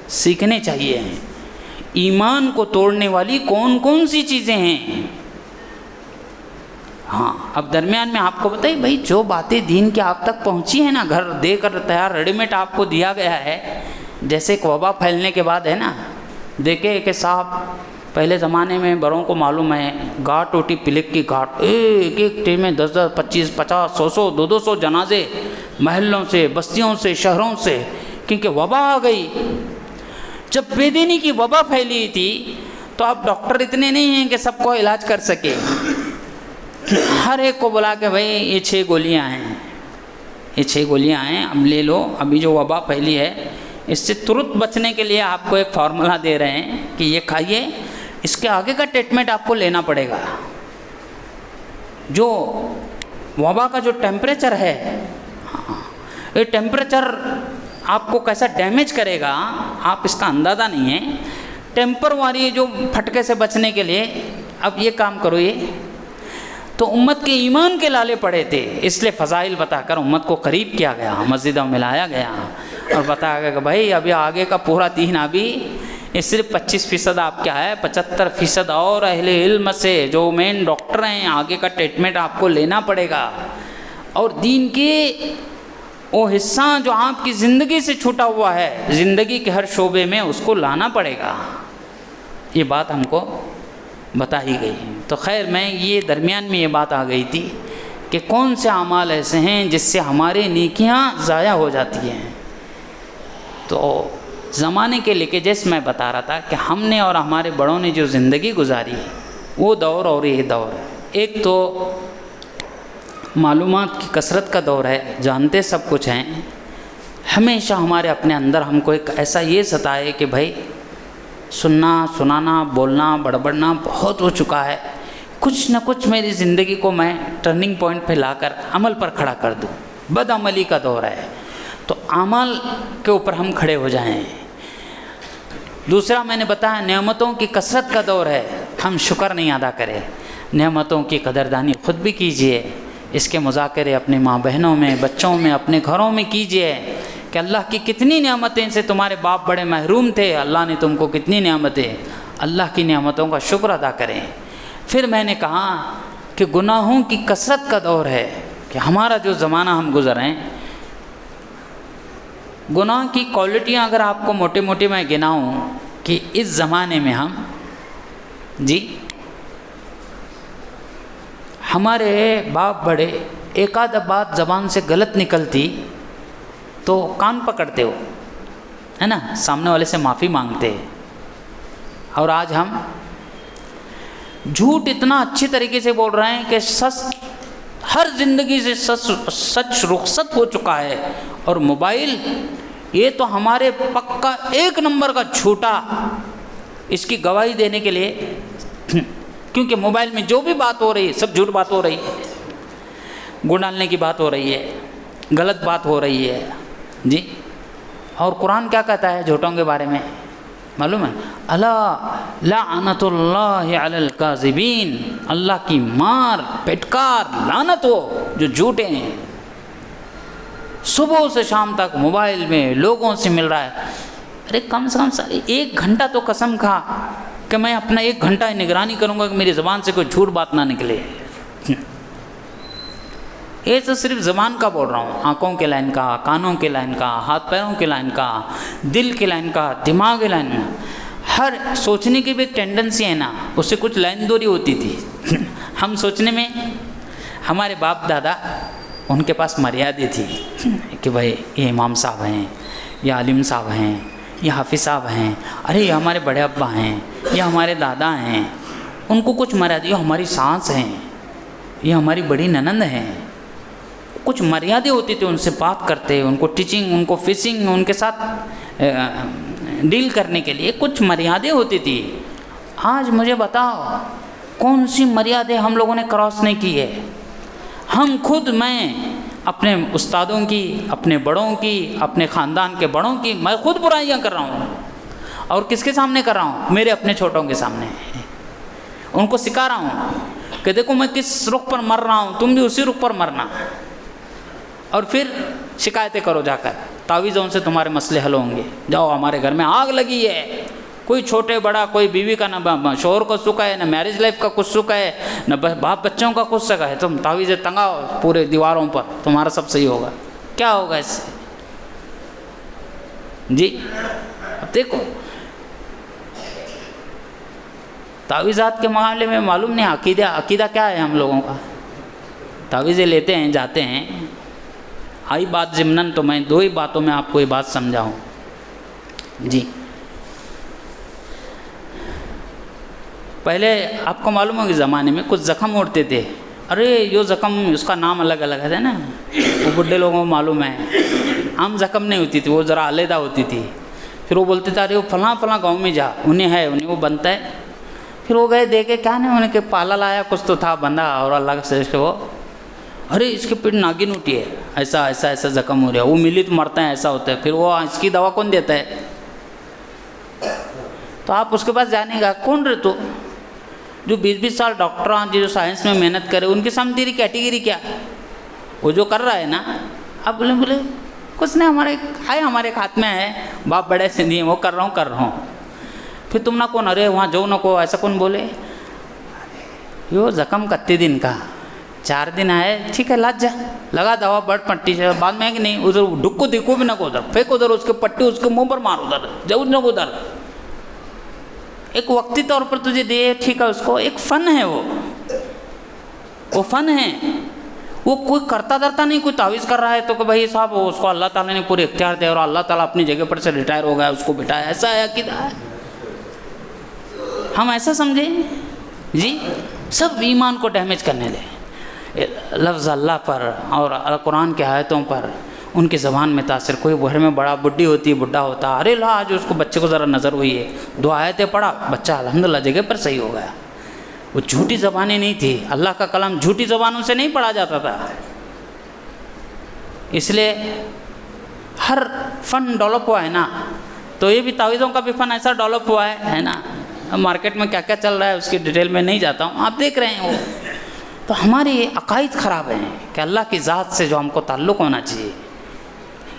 سیکھنے چاہیے. ایمان کو توڑنے والی کون کون سی چیزیں ہیں. ہاں. اب درمیان میں آپ کو بتائیے بھائی، جو باتیں دین کے آپ تک پہنچی ہیں نا، گھر دے کر تیار ریڈی میڈ آپ کو دیا گیا ہے. جیسے ایک وبا پھیلنے کے بعد ہے نا، دیکھے کہ صاحب پہلے زمانے میں بڑوں کو معلوم ہے، گھاٹ ہوتی پلک کی گھاٹ، ایک ایک ٹیم میں 10 10 25 50 100 200 جنازے محلوں سے، بستیوں سے، شہروں سے، کیونکہ وبا آ گئی. جب بے دینی کی وبا پھیلی تھی تو اب ڈاکٹر اتنے نہیں ہیں کہ سب کو علاج کر سکے. ہر ایک کو بلا کے بھائی یہ 6 گولیاں ہیں، یہ 6 گولیاں ہیں، اب لے لو. ابھی جو وبا پھیلی ہے اس سے ترنت بچنے کے لیے آپ کو ایک فارمولا دے رہے ہیں کہ یہ کھائیے، اس کے آگے کا ٹریٹمنٹ آپ کو لینا پڑے گا. جو وبا کا جو ٹیمپریچر ہے، یہ ٹیمپریچر آپ کو کیسا ڈیمیج کرے گا آپ اس کا اندازہ نہیں ہے. ٹیمپروری جو پھٹکے سے بچنے کے لیے اب یہ کام کرو. یہ تو امت کے ایمان کے لالے پڑے تھے، اس لیے فضائل بتا کر امت کو قریب کیا گیا، مسجدوں میں لایا گیا اور بتایا گیا کہ بھائی ابھی آگے کا پورا دین ابھی اس صرف 25% آپ کیا ہے، 75% اور اہل علم سے جو مین ڈاکٹر ہیں آگے کا ٹریٹمنٹ آپ کو لینا پڑے گا، اور دین کے وہ حصہ جو آپ کی زندگی سے چھوٹا ہوا ہے زندگی کے ہر شعبے میں اس کو لانا پڑے گا. یہ بات ہم کو بتائی گئی. تو خیر میں یہ درمیان میں یہ بات آ گئی تھی کہ کون سے اعمال ایسے ہیں جس سے ہماری نیکیاں ضائع ہو جاتی ہیں. تو زمانے کے لے کے جیسے میں بتا رہا تھا کہ ہم نے اور ہمارے بڑوں نے جو زندگی گزاری وہ دور اور یہ دور، ایک تو معلومات کی کثرت کا دور ہے، جانتے سب کچھ ہیں. ہمیشہ ہمارے اپنے اندر ہم کو ایک ایسا یہ ستائے کہ بھائی سننا سنانا بولنا بڑبڑنا بہت ہو چکا ہے، کچھ نہ کچھ میری زندگی کو میں ٹرننگ پوائنٹ پہ لا کر عمل پر کھڑا کر دوں. بد عملی کا دور ہے تو اعمال کے اوپر ہم کھڑے ہو جائیں. دوسرا میں نے بتایا نعمتوں کی کثرت کا دور ہے، ہم شکر نہیں ادا کریں. نعمتوں کی قدردانی خود بھی کیجئے، اس کے مذاکرے اپنے ماں بہنوں میں بچوں میں اپنے گھروں میں کیجئے کہ اللہ کی کتنی نعمتیں سے تمہارے باپ بڑے محروم تھے، اللہ نے تم کو کتنی نعمتیں، اللہ کی نعمتوں کا شکر ادا کریں. پھر میں نے کہا کہ گناہوں کی کثرت کا دور ہے کہ ہمارا جو زمانہ ہم گزریں، گناہ کی کوالٹیاں اگر آپ کو موٹے موٹے میں گناؤں کہ اس زمانے میں ہم ہمارے باپ بڑے ایک آدھ بات زبان سے غلط نکلتی تو کان پکڑتے ہو ہے نا، سامنے والے سے معافی مانگتے. اور آج ہم جھوٹ اتنا اچھی طریقے سے بول رہے ہیں کہ سچ ہر زندگی سے سچ رخصت ہو چکا ہے. اور موبائل یہ تو ہمارے پکا ایک نمبر کا جھوٹا اس کی گواہی دینے کے لیے، کیونکہ موبائل میں جو بھی بات ہو رہی ہے سب جھوٹ بات ہو رہی ہے، گڑ ڈالنے کی بات ہو رہی ہے، غلط بات ہو رہی ہے اور قرآن کیا کہتا ہے جھوٹوں کے بارے میں معلوم ہے؟ الا لعنت اللہ علی الکاذبین، اللہ کی مار پٹکار لعنت ہو جو جھوٹے ہیں. صبح سے شام تک موبائل میں لوگوں سے مل رہا ہے. ارے کم سے کم 1 گھنٹہ تو قسم کھا کہ میں اپنا 1 گھنٹہ نگرانی کروں گا کہ میری زبان سے کوئی جھوٹ بات نہ نکلے. یہ تو صرف زبان کا بول رہا ہوں، آنکھوں کے لائن کا، کانوں کے لائن کا، ہاتھ پیروں کے لائن کا، دل کے لائن کا، دماغ کے لائن میں. ہر سوچنے کی بھی ایک ٹینڈنسی ہے نا، اس سے کچھ لائن دوری ہوتی تھی. ہم سوچنے میں ہمارے باپ دادا ان کے پاس مریادیں تھی کہ بھائی یہ امام صاحب ہیں، یہ عالم صاحب ہیں، یہ حافظ صاحب ہیں، ارے یہ ہمارے بڑے ابا ہیں، یہ ہمارے دادا ہیں، ان کو کچھ مریادیں، یہ ہماری سانس ہیں، یہ ہماری بڑی ننند ہیں. کچھ مریادیں ہوتی تھی، ان سے بات کرتے، ان کو ٹیچنگ، ان کو فشنگ، ان کے ساتھ ڈیل کرنے کے لیے کچھ مریادیں ہوتی تھی. آج مجھے بتاؤ کون سی مریادیں ہم لوگوں نے کراس نہیں کی ہے؟ ہم خود، میں اپنے استادوں کی، اپنے بڑوں کی، اپنے خاندان کے بڑوں کی میں خود برائیاں کر رہا ہوں. اور کس کے سامنے کر رہا ہوں؟ میرے اپنے چھوٹوں کے سامنے. ان کو سکھا رہا ہوں کہ دیکھو میں کس رخ پر مر رہا ہوں، تم بھی اسی رخ پر مرنا. اور پھر شکایتیں کرو جا کر، تعویذوں سے تمہارے مسئلے حل ہوں گے. جاؤ ہمارے گھر میں آگ لگی ہے، کوئی چھوٹے بڑا، کوئی بیوی کا نہ شوہر کو سکھ ہے، نہ میرج لائف کا کچھ سکھ ہے، نہ باپ بچوں کا کچھ سکھ ہے. تم تعویذیں ٹنگاؤ پورے دیواروں پر، تمہارا سب صحیح ہوگا. کیا ہوگا اس سے؟ اب دیکھو تعویذات کے معاملے میں معلوم نہیں عقیدہ کیا ہے ہم لوگوں کا. تعویذیں لیتے ہیں جاتے ہیں. آئی بات ضمناً تو میں 2 ہی باتوں میں آپ کو یہ بات سمجھاؤں. پہلے آپ کو معلوم ہوگی زمانے میں کچھ زخم اڑتے تھے. ارے یہ زخم، اس کا نام الگ الگ ہے نا، وہ بڈھے لوگوں کو معلوم ہے. عام زخم نہیں ہوتی تھی، وہ ذرا علیحدہ ہوتی تھی. پھر وہ بولتے تھے ارے وہ فلاں گاؤں میں جا، انہیں وہ بنتا ہے. پھر وہ گئے دیکھے کیا نہیں، انہیں کہ پالا لایا کچھ تو تھا بندہ، اور اللہ سے وہ ارے اس کے پیٹ ناگن اٹھی ہے. ایسا ایسا ایسا زخم ہو رہا ہے، وہ ملی تو مرتا ہے، ایسا ہوتا ہے، پھر وہ اس کی دوا کون دیتا ہے؟ تو آپ اس کے پاس جانے گا، کون رہے تو جو 20-20 سال ڈاکٹر ہیں جو سائنس میں محنت کرے، ان کے سامنے تیری کیٹیگری کیا؟ وہ جو کر رہا ہے نا، آپ بولے کچھ نہیں، ہمارے ہاتھ میں ہے، باپ بڑے سے دیے، وہ کر رہا ہوں، پھر تم نہ کون، ارے وہاں جو نہ کو ایسا کون بولے؟ یہ زخم کتے دن کا، 4 دن آئے، ٹھیک ہے لاج جا، لگا دوا بڑھ پٹی سے، بعد میں ہے کہ نہیں، ادھر ڈکو دیکھو بھی نہ کو، ادھر پھینک، ادھر اس کے پٹی اس کے منہ پر مار، ادھر جاؤ نہ ادھر، ایک وقتی طور پر تجھے دے، ٹھیک ہے، اس کو ایک فن ہے، وہ فن ہے، وہ کوئی کرتا درتا نہیں، کوئی تعویذ کر رہا ہے تو کہ بھائی صاحب اس کو اللہ تعالیٰ نے پورے اختیار دے اور اللہ تعالیٰ اپنی جگہ پر سے ریٹائر ہو گیا، اس کو بٹھایا، ایسا ہے عقیدہ ہے؟ ہم ایسا سمجھیں جی، سب ایمان کو ڈیمیج کرنے لیں، لفظ اللہ پر اور قرآن کے آیتوں پر، ان کی زبان میں تاثر، کوئی گھر میں بڑا بڈھی ہوتی ہے، بڈھا ہوتا، ارے لا آج اس کو بچے کو ذرا نظر ہوئی ہے، 2 آیتیں پڑھا، بچہ الحمدللہ جگہ پر صحیح ہو گیا۔ وہ جھوٹی زبانیں نہیں تھی، اللہ کا کلام جھوٹی زبانوں سے نہیں پڑھا جاتا تھا، اس لیے ہر فن ڈیولپ ہوا ہے نا، تو یہ بھی تعویذوں کا بھی فن ایسا ڈیولپ ہوا ہے نا، مارکیٹ میں کیا کیا چل رہا ہے اس کی ڈیٹیل میں نہیں جاتا ہوں، آپ دیکھ رہے ہیں وہ، تو ہماری عقائد خراب ہیں کہ اللہ کی ذات سے جو ہم کو تعلق ہونا چاہیے،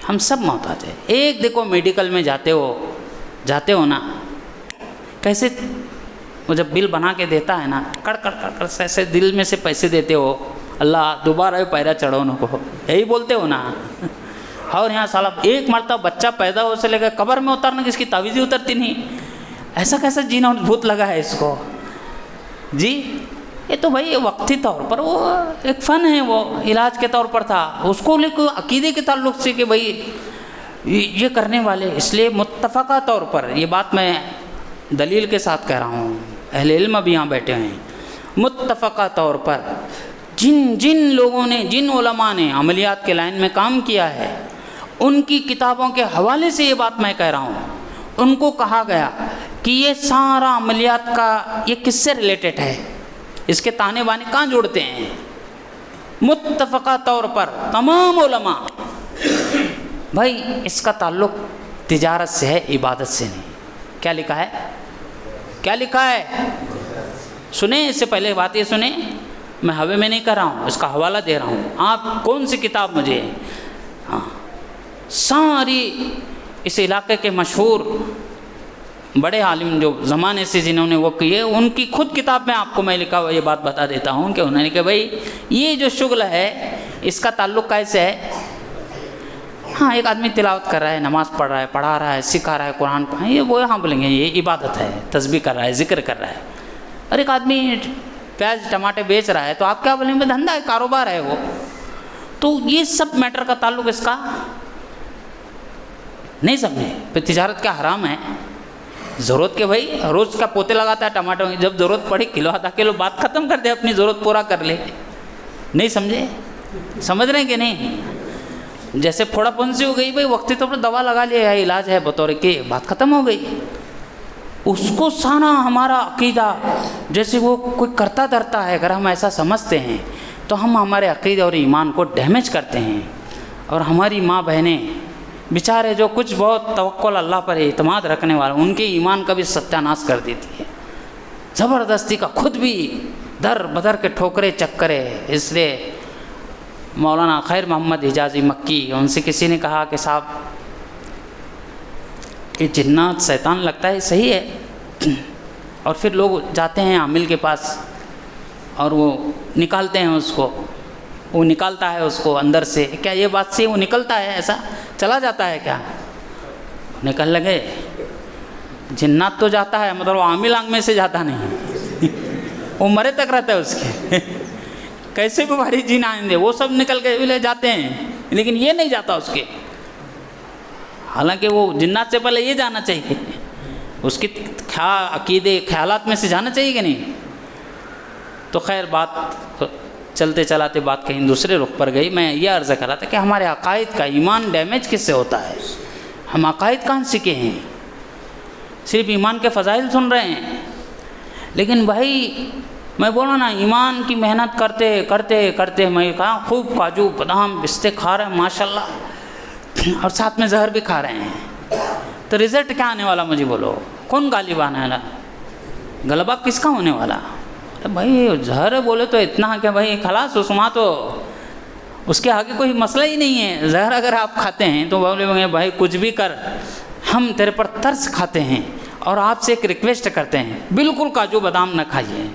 ہم سب محتاج ہیں۔ ایک دیکھو میڈیکل میں جاتے ہو نا، کیسے وہ جب بل بنا کے دیتا ہے نا، کڑ کڑ کڑ کڑ ایسے دل میں سے پیسے دیتے ہو، اللہ دوبارہ پیرا چڑھو نہ کو، یہی بولتے ہو نا، اور یہاں سالہ ایک مرتبہ بچہ پیدا ہو سے لے کر قبر میں اترنا کس کی تعویذ اترتی نہیں، ایسا کیسا جین اور بھوت لگا ہے اس کو جی؟ یہ تو بھائی وقتی طور پر وہ ایک فن ہے، وہ علاج کے طور پر تھا، اس کو لے کے عقیدے کے تعلق سے کہ بھائی یہ کرنے والے، اس لیے متفقہ طور پر یہ بات میں دلیل کے ساتھ کہہ رہا ہوں، اہل علم بھی یہاں بیٹھے ہیں، متفقہ طور پر جن لوگوں نے، جن علماء نے عملیات کے لائن میں کام کیا ہے، ان کی کتابوں کے حوالے سے یہ بات میں کہہ رہا ہوں، ان کو کہا گیا کہ یہ سارا عملیات کا یہ کس سے ریلیٹڈ ہے، اس کے تانے بانے کہاں جوڑتے ہیں؟ متفقہ طور پر تمام علماء، بھائی اس کا تعلق تجارت سے ہے، عبادت سے نہیں۔ کیا لکھا ہے؟ کیا لکھا ہے؟ سنیں، اس سے پہلے بات یہ سنیں، میں ہوے میں نہیں کر رہا ہوں، اس کا حوالہ دے رہا ہوں، آپ کون سی کتاب مجھے، ہاں ساری اس علاقے کے مشہور بڑے عالم جو زمانے سے جنہوں نے وہ کیے، ان کی خود کتاب میں آپ کو میں لکھا ہوا یہ بات بتا دیتا ہوں کہ انہوں نے کہ بھائی یہ جو شغل ہے اس کا تعلق کیسے ہے؟ ہاں ایک آدمی تلاوت کر رہا ہے، نماز پڑھ رہا ہے، پڑھا رہا ہے، سکھا رہا ہے، قرآن پڑھا ہے، یہ وہ ہاں بولیں گے یہ عبادت ہے، تسبیح کر رہا ہے، ذکر کر رہا ہے۔ اور ایک آدمی پیاز ٹماٹر بیچ رہا ہے تو آپ کیا بولیں گے؟ دھندا ہے، کاروبار ہے وہ۔ تو یہ سب میٹر کا تعلق اس کا نہیں سمجھے، پھر تجارت کیا حرام ہے؟ ضرورت کے بھائی روز کا پوتے لگاتا ہے ٹماٹر، جب ضرورت پڑی کلو آدھا کلو، بات ختم کر دے، اپنی ضرورت پورا کر لے۔ نہیں سمجھے؟ سمجھ رہے ہیں کہ نہیں؟ جیسے پھوڑا پھنسی ہو گئی، بھائی وقتی طور پر دوا لگا لیا ہے، علاج ہے بطور کے، بات ختم ہو گئی۔ اس کو سارا ہمارا عقیدہ جیسے وہ کوئی کرتا دھرتا ہے، اگر ہم ایسا سمجھتے ہیں تو ہم ہمارے عقیدے اور ایمان کو ڈیمیج کرتے ہیں، اور ہماری ماں بہنیں بیچارے جو کچھ بہت توکل اللہ پر اعتماد رکھنے والے، ان کے ایمان کا بھی ستیہ ناش کر دیتی ہے زبردستی کا، خود بھی در بدر کے ٹھوکرے چکرے۔ اس لیے مولانا خیر محمد حجازی مکی، ان سے کسی نے کہا کہ صاحب یہ جنات شیطان لگتا ہے، صحیح ہے، اور پھر لوگ جاتے ہیں عامل کے پاس اور وہ نکالتے ہیں اس کو، وہ نکالتا ہے اس کو اندر سے، کیا یہ بات سے وہ نکلتا ہے، ایسا چلا جاتا ہے کیا؟ نکل لگے، جنات تو جاتا ہے، مطلب وہ عامل آنگ میں سے جاتا نہیں، وہ مرے تک رہتا ہے اس کے، کیسے بھی بھاری جن آئیں دے وہ سب نکل کے لے جاتے ہیں، لیکن یہ نہیں جاتا اس کے، حالانکہ وہ جنات سے پہلے یہ جانا چاہیے، اس کی عقیدے خیالات میں سے جانا چاہیے کہ نہیں؟ تو خیر بات چلتے چلاتے بات کہیں دوسرے رخ پر گئی۔ میں یہ عرض کر رہا تھا کہ ہمارے عقائد کا ایمان ڈیمیج کس سے ہوتا ہے؟ ہم عقائد کہاں سیکھے ہیں؟ صرف ایمان کے فضائل سن رہے ہیں، لیکن بھائی میں بولا نا ایمان کی محنت کرتے کرتے کرتے میں کہا خوب کاجو بادام پستے کھا رہے ہیں ماشاءاللہ، اور ساتھ میں زہر بھی کھا رہے ہیں، تو رزلٹ کیا آنے والا مجھے بولو؟ کون غالب آنے والا؟ غلبہ کس کا ہونے والا؟ بھائی زہر بولے تو اتنا کہ بھائی خلاص عثمان تو اس کے آگے کوئی مسئلہ ہی نہیں ہے، زہر اگر آپ کھاتے ہیں تو بولے بھائی کچھ بھی کر، ہم تیرے پر ترس کھاتے ہیں اور آپ سے ایک ریکویسٹ کرتے ہیں بالکل کاجو بادام نہ کھائیے،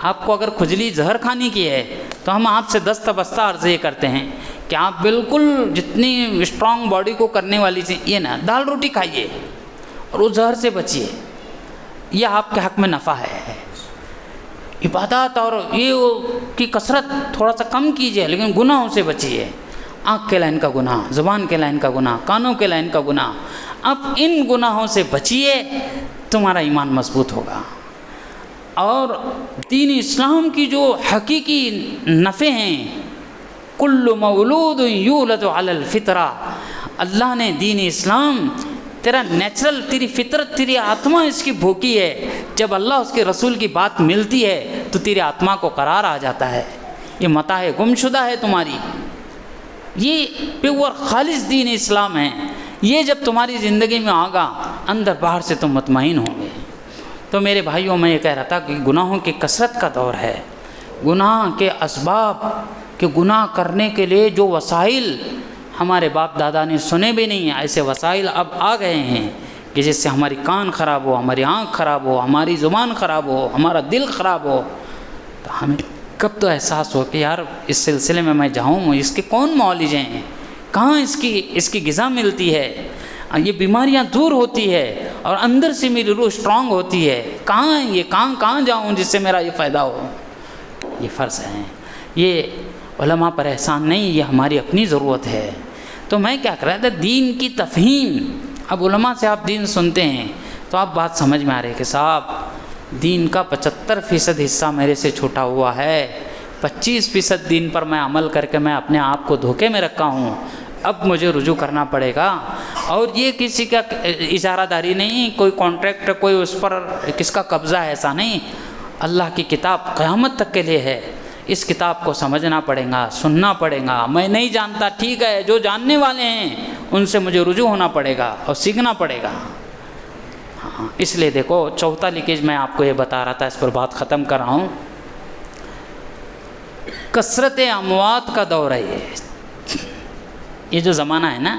آپ کو اگر کھجلی زہر کھانی کی ہے تو ہم آپ سے دستہ بستہ عرض یہ کرتے ہیں کہ آپ بالکل جتنی اسٹرانگ باڈی کو کرنے والی چیز یہ نا دال روٹی کھائیے اور اس زہر سے بچیے، یہ آپ کے حق میں نفع ہے۔ عبادات اور یہ کی کثرت تھوڑا سا کم کیجیے لیکن گناہوں سے بچیے، آنکھ کے لائن کا گناہ، زبان کے لائن کا گناہ، کانوں کے لائن کا گناہ، اب ان گناہوں سے بچیے، تمہارا ایمان مضبوط ہوگا۔ اور دین اسلام کی جو حقیقی نفع ہیں، کل مولود یولد علی الفطرہ، اللہ نے دین اسلام تیرا نیچرل، تیری فطرت، تیری آتما اس کی بھوکی ہے، جب اللہ اس کے رسول کی بات ملتی ہے تو تیری آتما کو قرار آ جاتا ہے، یہ متاع گم شدہ ہے تمہاری، یہ پیور خالص دین اسلام ہے، یہ جب تمہاری زندگی میں آگا اندر باہر سے تم مطمئن ہوں گے۔ تو میرے بھائیوں میں یہ کہہ رہا تھا کہ گناہوں کی کثرت کا دور ہے، گناہ کے اسباب کہ گناہ کرنے کے لیے جو وسائل ہمارے باپ دادا نے سنے بھی نہیں، ایسے وسائل اب آ گئے ہیں کہ جس سے ہماری کان خراب ہو، ہماری آنکھ خراب ہو، ہماری زبان خراب ہو، ہمارا دل خراب ہو، تو ہمیں کب تو احساس ہو کہ یار اس سلسلے میں جاؤں، اس کے کون معالجے ہیں، کہاں اس کی غذا ملتی ہے، یہ بیماریاں دور ہوتی ہے اور اندر سے میری روح اسٹرانگ ہوتی ہے، کہاں جاؤں جس سے میرا یہ فائدہ ہو۔ یہ فرض ہے، یہ علماء پر احسان نہیں، یہ ہماری اپنی ضرورت ہے۔ تو میں کیا کر رہا تھا، دین کی تفہیم، اب علماء سے آپ دین سنتے ہیں تو آپ بات سمجھ میں آ رہی ہے کہ صاحب دین کا 75% حصہ میرے سے چھوٹا ہوا ہے، 25% دین پر میں عمل کر کے میں اپنے آپ کو دھوکے میں رکھا ہوں، اب مجھے رجوع کرنا پڑے گا۔ اور یہ کسی کا اجارہ داری نہیں، کوئی کانٹریکٹ، کوئی اس پر کس کا قبضہ ہے، ایسا نہیں، اللہ کی کتاب قیامت تک کے لیے ہے، اس کتاب کو سمجھنا پڑے گا، سننا پڑے گا۔ میں نہیں جانتا، ٹھیک ہے، جو جاننے والے ہیں ان سے مجھے رجوع ہونا پڑے گا اور سیکھنا پڑے گا۔ ہاں، اس لیے دیکھو چوتھا لیکیج میں آپ کو یہ بتا رہا تھا، اس پر بات ختم کر رہا ہوں۔ کثرت اموات کا دور ہے یہ جو زمانہ ہے نا،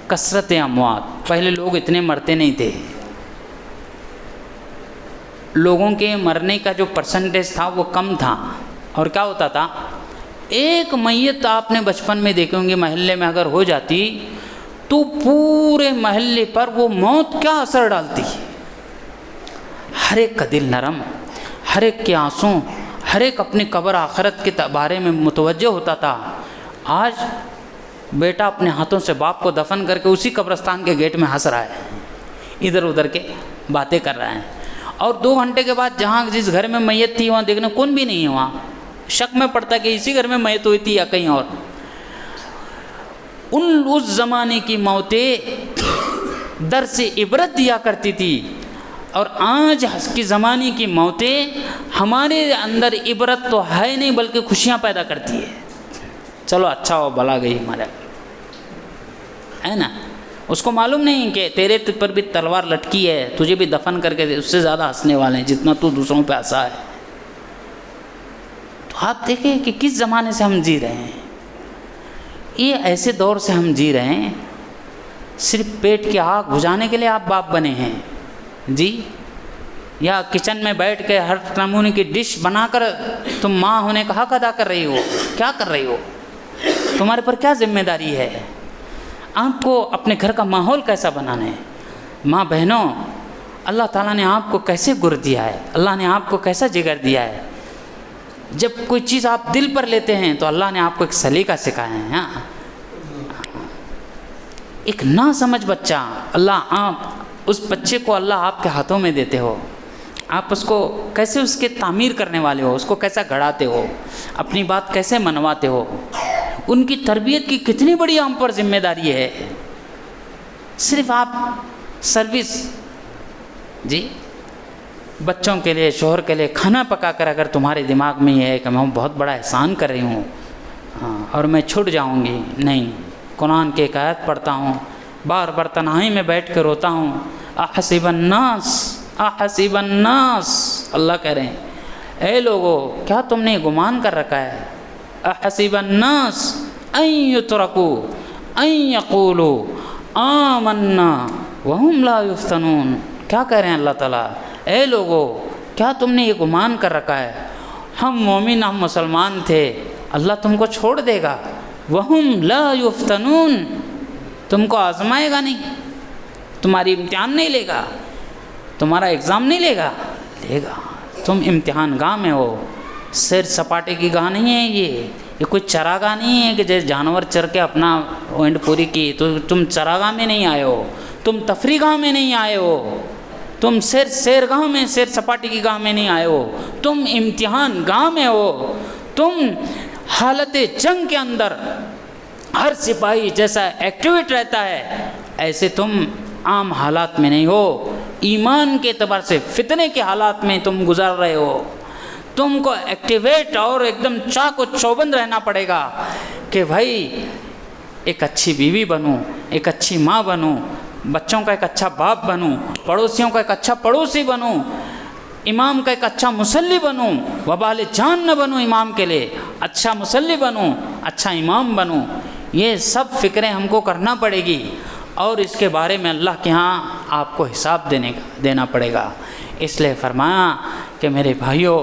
کثرت اموات، پہلے لوگ اتنے مرتے نہیں تھے، لوگوں کے مرنے کا جو پرسنٹیج تھا وہ کم تھا، اور کیا ہوتا تھا، ایک میت آپ نے بچپن میں دیکھے ہوں گے محلے میں اگر ہو جاتی تو پورے محلے پر وہ موت کیا اثر ڈالتی، ہر ایک کا دل نرم، ہر ایک کے آنسوں، ہر ایک اپنی قبر آخرت کے بارے میں متوجہ ہوتا تھا۔ آج بیٹا اپنے ہاتھوں سے باپ کو دفن کر کے اسی قبرستان کے گیٹ میں ہنس رہا ہے، ادھر ادھر کے باتیں کر رہا ہے، اور 2 گھنٹے کے بعد جہاں جس گھر میں میت تھی وہاں دیکھنے کون بھی نہیں ہے، وہاں شک میں پڑتا کہ اسی گھر میں میت ہوئی تھی یا کہیں اور۔ اس زمانے کی موتیں درس عبرت دیا کرتی تھی، اور آج کی زمانے کی موتیں ہمارے اندر عبرت تو ہے نہیں بلکہ خوشیاں پیدا کرتی ہے، چلو اچھا ہو بلا گئی ہمارا، ہے نا، اس کو معلوم نہیں کہ تیرے پر بھی تلوار لٹکی ہے، تجھے بھی دفن کر کے اس سے زیادہ ہنسنے والے ہیں جتنا تو دوسروں پہ ہنسا ہے۔ تو آپ دیکھیں کہ کس زمانے سے ہم جی رہے ہیں، یہ ایسے دور سے ہم جی رہے ہیں، صرف پیٹ کی آگ بجھانے کے لیے آپ باپ بنے ہیں جی، یا کچن میں بیٹھ کے ہر نمونے کی ڈش بنا کر تم ماں ہونے کا حق ادا کر رہی ہو، کیا کر رہی ہو، تمہارے پر کیا ذمہ داری ہے، آپ کو اپنے گھر کا ماحول کیسا بنانا ہے۔ ماں بہنوں، اللہ تعالیٰ نے آپ کو کیسے گر دیا ہے، اللہ نے آپ کو کیسا جگر دیا ہے، جب کوئی چیز آپ دل پر لیتے ہیں تو اللہ نے آپ کو ایک سلیقہ سکھایا ہے۔ ہاں، ایک نہ سمجھ بچہ، اللہ آپ اس بچے کو اللہ آپ کے ہاتھوں میں دیتے ہو، آپ اس کو کیسے اس کے تعمیر کرنے والے ہو، اس کو کیسا گھڑاتے ہو، اپنی بات کیسے منواتے ہو، ان کی تربیت کی کتنی بڑی ہم پر ذمہ داری ہے۔ صرف آپ سروس جی بچوں کے لیے، شوہر کے لیے کھانا پکا کر اگر تمہارے دماغ میں یہ ہے کہ میں بہت بڑا احسان کر رہی ہوں اور میں چھٹ جاؤں گی، نہیں، قرآن کی ایک آیت پڑھتا ہوں، بار بار تنہائی میں بیٹھ کے روتا ہوں، احسب الناس، اللہ کہہ رہے ہیں اے لوگو کیا تم نے گمان کر رکھا ہے، احسب الناس ان یترکوا ان یقولوا آمنا وہم لا یفتنون، کیا کہہ رہے ہیں اللہ تعالیٰ، اے لوگو کیا تم نے یہ گمان کر رکھا ہے ہم مومن، ہم مسلمان تھے، اللہ تم کو چھوڑ دے گا، وہم لا یفتنون، تم کو آزمائے گا نہیں، تمہاری امتحان نہیں لے گا، تمہارا ایگزام نہیں لے گا، لے گا، تم امتحان گاہ میں ہو، سیر سپاٹے کی گاہ نہیں ہے، یہ کوئی چراگاہ نہیں ہے کہ جیسے جانور چر کے اپنا اینڈ پوری کی، تو تم چراگاہ میں نہیں آئے ہو، تم تفریح گاہ میں نہیں آئے ہو، تم سیر گاہ میں، سیر سپاٹے کی گاہ میں نہیں آئے ہو، تم امتحان گاہ میں ہو، تم حالت جنگ کے اندر ہر سپاہی جیسا ایکٹیویٹ رہتا ہے ایسے تم عام حالات میں نہیں ہو، ایمان کے اعتبار سے فتنے کے حالات میں تم گزر رہے ہو، تم کو ایکٹیویٹ اور ایک دم چاق و چوبند رہنا پڑے گا کہ بھائی ایک اچھی بیوی بنوں، ایک اچھی ماں بنوں، بچوں کا ایک اچھا باپ بنوں، پڑوسیوں کا ایک اچھا پڑوسی بنوں، امام کا ایک اچھا مصلی بنوں، وبال جان نہ بنوں امام کے لیے، اچھا مصلی بنوں، اچھا امام بنوں، یہ سب فکریں ہم کو کرنا پڑے گی، اور اس کے بارے میں اللہ کے ہاں آپ کو حساب دینا پڑے گا۔ اس لیے فرمایا کہ میرے بھائیوں،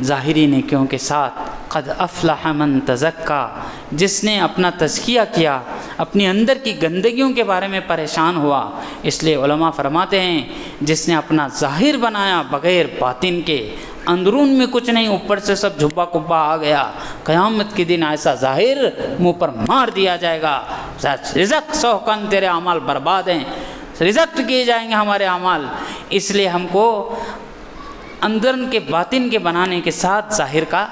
ظاہری نیکیوں کے ساتھ قد افلح من تزکا، جس نے اپنا تزکیہ کیا، اپنی اندر کی گندگیوں کے بارے میں پریشان ہوا، اس لیے علماء فرماتے ہیں جس نے اپنا ظاہر بنایا بغیر باطن کے، اندرون میں کچھ نہیں، اوپر سے سب جھبا کبا آ گیا، قیامت کے دن ایسا ظاہر منہ پر مار دیا جائے گا، رزق سوکن تیرے اعمال برباد ہیں، ریجیکٹ کیے جائیں گے ہمارے اعمال۔ اس لیے ہم کو اندر کے باطن کے بنانے کے ساتھ ظاہر کا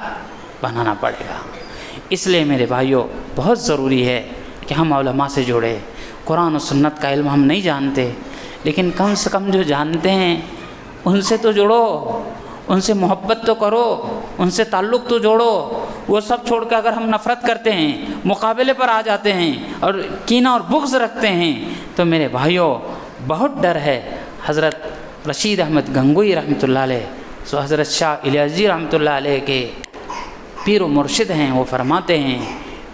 بنانا پڑے گا۔ اس لیے میرے بھائیوں بہت ضروری ہے کہ ہم علماء سے جڑے، قرآن و سنت کا علم ہم نہیں جانتے لیکن کم سے کم جو جانتے ہیں ان سے تو جڑو، ان سے محبت تو کرو، ان سے تعلق تو جوڑو۔ وہ سب چھوڑ کے اگر ہم نفرت کرتے ہیں، مقابلے پر آ جاتے ہیں اور کینہ اور بغض رکھتے ہیں تو میرے بھائیوں بہت ڈر ہے۔ حضرت رشید احمد گنگوئی رحمۃ اللہ علیہ، سو حضرت شاہ الیاسی رحمۃ اللہ علیہ کے پیر و مرشد ہیں، وہ فرماتے ہیں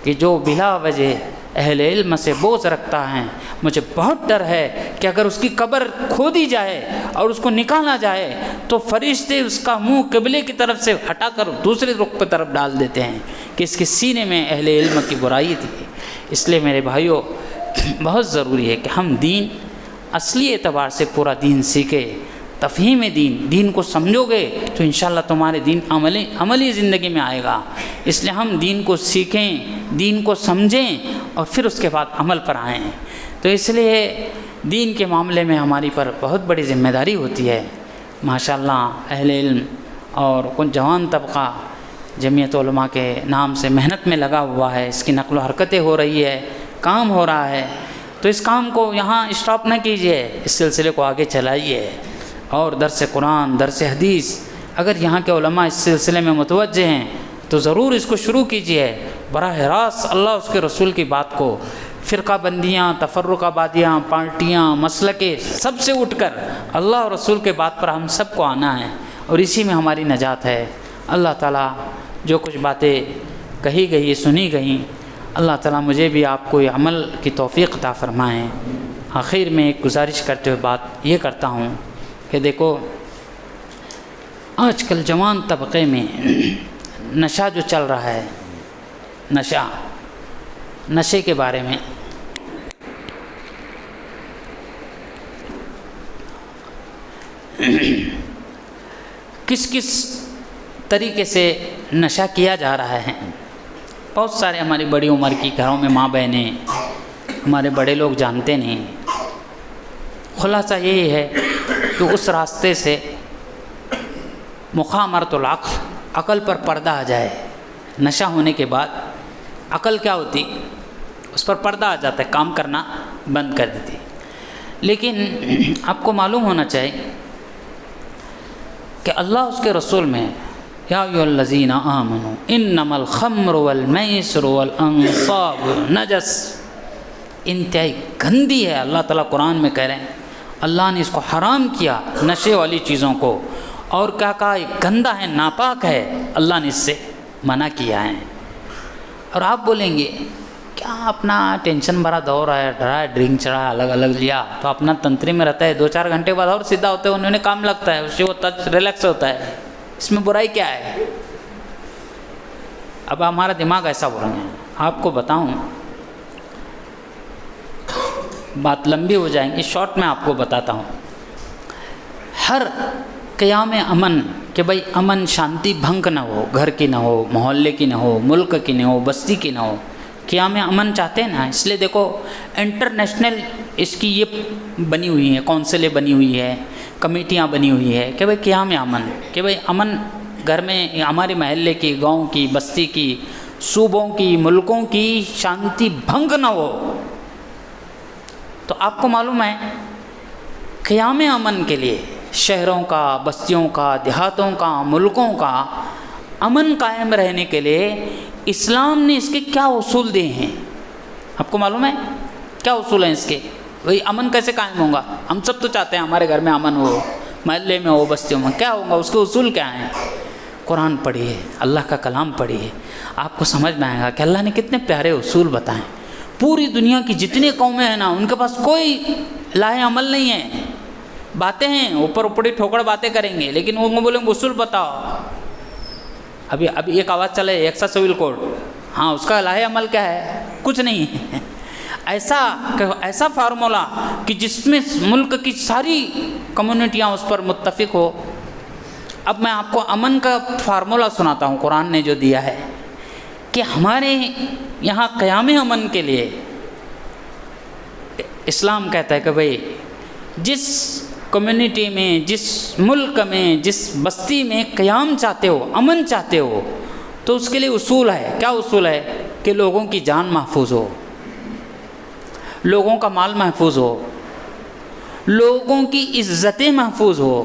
کہ جو بلا وجہ اہل علم سے بغض رکھتا ہے، مجھے بہت ڈر ہے کہ اگر اس کی قبر کھودی جائے اور اس کو نکالا جائے تو فرشتے اس کا منہ قبلے کی طرف سے ہٹا کر دوسرے رخ کی طرف ڈال دیتے ہیں کہ اس کے سینے میں اہل علم کی برائی تھی۔ اس لیے میرے بھائیوں بہت ضروری ہے کہ ہم دین اصلی اعتبار سے پورا دین سیکھیں، تفہیم دین کو سمجھو گے تو انشاءاللہ تمہارے دین عملی زندگی میں آئے گا۔ اس لیے ہم دین کو سیکھیں، دین کو سمجھیں اور پھر اس کے بعد عمل پر آئیں۔ تو اس لیے دین کے معاملے میں ہماری پر بہت بڑی ذمہ داری ہوتی ہے۔ ماشاءاللہ اہل علم اور کچھ جوان طبقہ جمعیت علماء کے نام سے محنت میں لگا ہوا ہے، اس کی نقل و حرکتیں ہو رہی ہے، کام ہو رہا ہے، تو اس کام کو یہاں اسٹاپ نہ کیجیے، اس سلسلے کو آگے چلائیے، اور درس قرآن، درس حدیث، اگر یہاں کے علماء اس سلسلے میں متوجہ ہیں تو ضرور اس کو شروع کیجیے۔ براہ راست اللہ اس کے رسول کی بات کو، فرقہ بندیاں، تفرق آبادیاں، پارٹیاں، مسلکیں، سب سے اٹھ کر اللہ اور رسول کے بات پر ہم سب کو آنا ہے، اور اسی میں ہماری نجات ہے۔ اللہ تعالیٰ جو کچھ باتیں کہی گئی، سنی گئیں، اللہ تعالیٰ مجھے بھی آپ کو یہ عمل کی توفیق عطا فرمائیں۔ آخر میں ایک گزارش کرتے ہوئے بات یہ کرتا ہوں کہ دیکھو آج کل جوان طبقے میں نشہ جو چل رہا ہے، نشے کے بارے میں کس کس طریقے سے نشہ کیا جا رہا ہے۔ بہت سارے ہماری بڑی عمر کی گھروں میں ماں بہنیں، ہمارے بڑے لوگ جانتے نہیں۔ خلاصہ یہی ہے کہ اس راستے سے مخامرۃ العقل، عقل پر پردہ آ جائے۔ نشہ ہونے کے بعد عقل کیا ہوتی، اس پر پردہ آ جاتا ہے، کام کرنا بند کر دیتی۔ لیکن آپ کو معلوم ہونا چاہیے کہ اللہ اس کے رسول میں یا ایھا الذین آمنوا انما الخمر والمیسر والانصاب نجس، انتہائی گندی ہے۔ اللہ تعالیٰ قرآن میں کہہ رہے ہیں اللہ نے اس کو حرام کیا، نشے والی چیزوں کو، اور کیا کہا یہ گندا ہے، ناپاک ہے، اللہ نے اس سے منع کیا ہے۔ اور آپ بولیں گے کیا اپنا ٹینشن بھرا دور ہے، ڈرا ڈرنک چڑھا الگ الگ لیا تو اپنا تنتری میں رہتا ہے، 2-4 گھنٹے بعد اور سیدھا ہوتے ہیں، انہوں نے کام لگتا ہے، اس سے وہ ریلیکس ہوتا ہے، اس میں برائی کیا ہے؟ اب ہمارا دماغ ایسا ہو رہا ہے۔ آپ کو بتاؤں، بات لمبی ہو جائیں گی، شارٹ میں آپ کو بتاتا ہوں۔ ہر قیام امن کہ بھائی امن شانتی بھنگ نہ ہو، گھر کی نہ ہو، محلے کی نہ ہو، ملک کی نہ ہو، بستی کی نہ ہو، قیام امن چاہتے ہیں نا، اس لیے دیکھو انٹرنیشنل اس کی یہ بنی ہوئی ہیں، کونسلیں بنی ہوئی ہے، کمیٹیاں بنی ہوئی ہے کہ بھائی قیام امن، کہ بھائی امن گھر میں، ہمارے محلے کی، گاؤں کی، بستی کی، صوبوں کی، ملکوں کی شانتی بھنگ نہ ہو۔ تو آپ کو معلوم ہے قیام امن کے لیے شہروں کا، بستیوں کا، دیہاتوں کا، ملکوں کا امن قائم رہنے کے لیے اسلام نے اس کے کیا اصول دیے ہیں؟ آپ کو معلوم ہے کیا اصول ہیں اس کے؟ وہی امن کیسے قائم ہوگا؟ ہم سب تو چاہتے ہیں ہمارے گھر میں امن ہو، محلے میں ہو، بستیوں میں، کیا ہوگا اس کے اصول کیا ہیں؟ قرآن پڑھیے، اللہ کا کلام پڑھیے، آپ کو سمجھ میں آئے گا کہ اللہ نے کتنے پیارے اصول بتائیں۔ پوری دنیا کی جتنی قومیں ہیں نا، ان کے پاس کوئی لاہ عمل نہیں ہے، باتیں ہیں، اوپر اوپری ٹھوکر باتیں کریں گے، لیکن وہ بولیں گے اصول بتاؤ۔ ابھی ایک آواز چلے ایکسا سول کوڈ، ہاں اس کا لاہ عمل کیا ہے؟ کچھ نہیں ہے۔ ایسا فارمولا کہ جس میں ملک کی ساری کمیونٹیاں اس پر متفق ہو۔ اب میں آپ کو امن کا فارمولا سناتا ہوں، قرآن نے جو دیا ہے کہ ہمارے یہاں قیام امن کے لیے اسلام کہتا ہے کہ بھئی جس کمیونٹی میں، جس ملک میں، جس بستی میں قیام چاہتے ہو، امن چاہتے ہو، تو اس کے لیے اصول ہے۔ کیا اصول ہے؟ کہ لوگوں کی جان محفوظ ہو، لوگوں کا مال محفوظ ہو، لوگوں کی عزتیں محفوظ ہو۔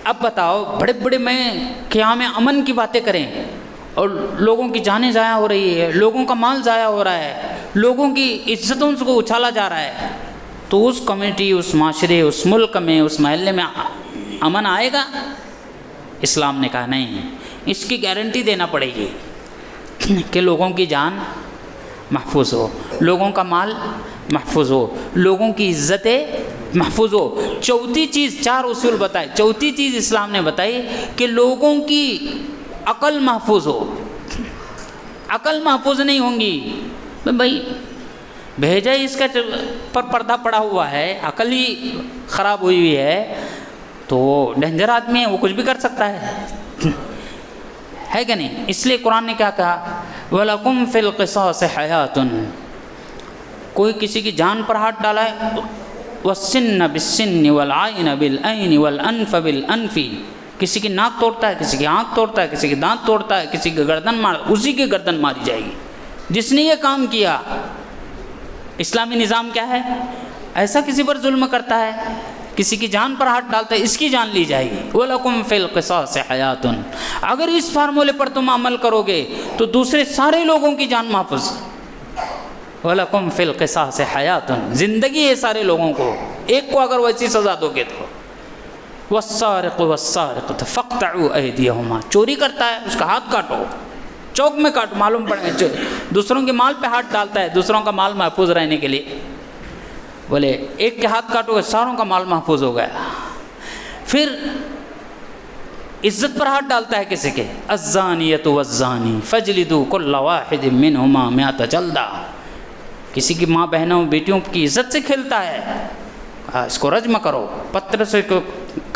اب بتاؤ، بڑے بڑے میں قیام امن کی باتیں کریں اور لوگوں کی جانیں ضائع ہو رہی ہے، لوگوں کا مال ضائع ہو رہا ہے، لوگوں کی عزتوں کو اچھالا جا رہا ہے، تو اس کمیونٹی، اس معاشرے، اس ملک میں، اس محلے میں امن آئے گا؟ اسلام نے کہا نہیں، اس کی گارنٹی دینا پڑے گی کہ لوگوں کی جان محفوظ ہو، لوگوں کا مال محفوظ ہو، لوگوں کی عزتیں محفوظ ہو۔ چوتھی چیز، 4 اصول بتائے، چوتھی چیز اسلام نے بتائی کہ لوگوں کی عقل محفوظ ہو۔ عقل محفوظ نہیں ہوں گی بھائی، بھیجا ہی اس کا پر پردہ پڑا ہوا ہے، عقل ہی خراب ہوئی ہوئی ہے، تو ڈینجر آدمی ہے، وہ کچھ بھی کر سکتا ہے کہ نہیں؟ اس لیے قرآن نے کیا کہا؟ وَلَكُمْ فِي الْقِصَاصِ حَيَاتٌ، کوئی کسی کی جان پر ہاتھ ڈالا ہے، وَالسِّنَّ بِالسِّنِّ وَالْعَيْنَ بِالْعَيْنِ وَالْأَنْفَ بِالْأَنْفِ، کسی کی ناک توڑتا ہے، کسی کی آنکھ توڑتا ہے، کسی کی دانت توڑتا ہے، کسی کی گردن اسی کی گردن ماری جائے گی جس نے یہ کام کیا۔ اسلامی نظام کیا ہے؟ ایسا کسی پر ظلم کرتا ہے، کسی کی جان پر ہاتھ ڈالتا ہے، اس کی جان لی جائے گی۔ وَلَكُمْ فِي الْقِصَاصِ حَيَاتٌ، اگر اس فارمولے پر تم عمل کرو گے تو دوسرے سارے لوگوں کی جان محفوظ۔ وَلَكُمْ فِي الْقِصَاصِ حَيَاتٌ، زندگی ہے سارے لوگوں کو، ایک کو اگر ویسی سزا دو گے تو۔ وَالسَّارِقُ وَالسَّارِقَةُ فَاقْطَعُوا أَيْدِيَهُمَا، چوری کرتا ہے اس کا ہاتھ کاٹو، چوک میں کاٹو، معلوم پڑے، دوسروں کے مال پہ ہاتھ ڈالتا ہے دوسروں کا مال محفوظ رہنے کے لیے، بولے ایک کے ہاتھ کاٹو گے ساروں کا مال محفوظ ہو گیا۔ پھر عزت پر ہاتھ ڈالتا ہے کسی کے، الزانیۃ والزانی فاجلدوا کل واحد منہما مئۃ جلدہ، کسی کی ماں بہنوں بیٹیوں کی عزت سے کھیلتا ہے، اس کو رجم کرو، پتھر سے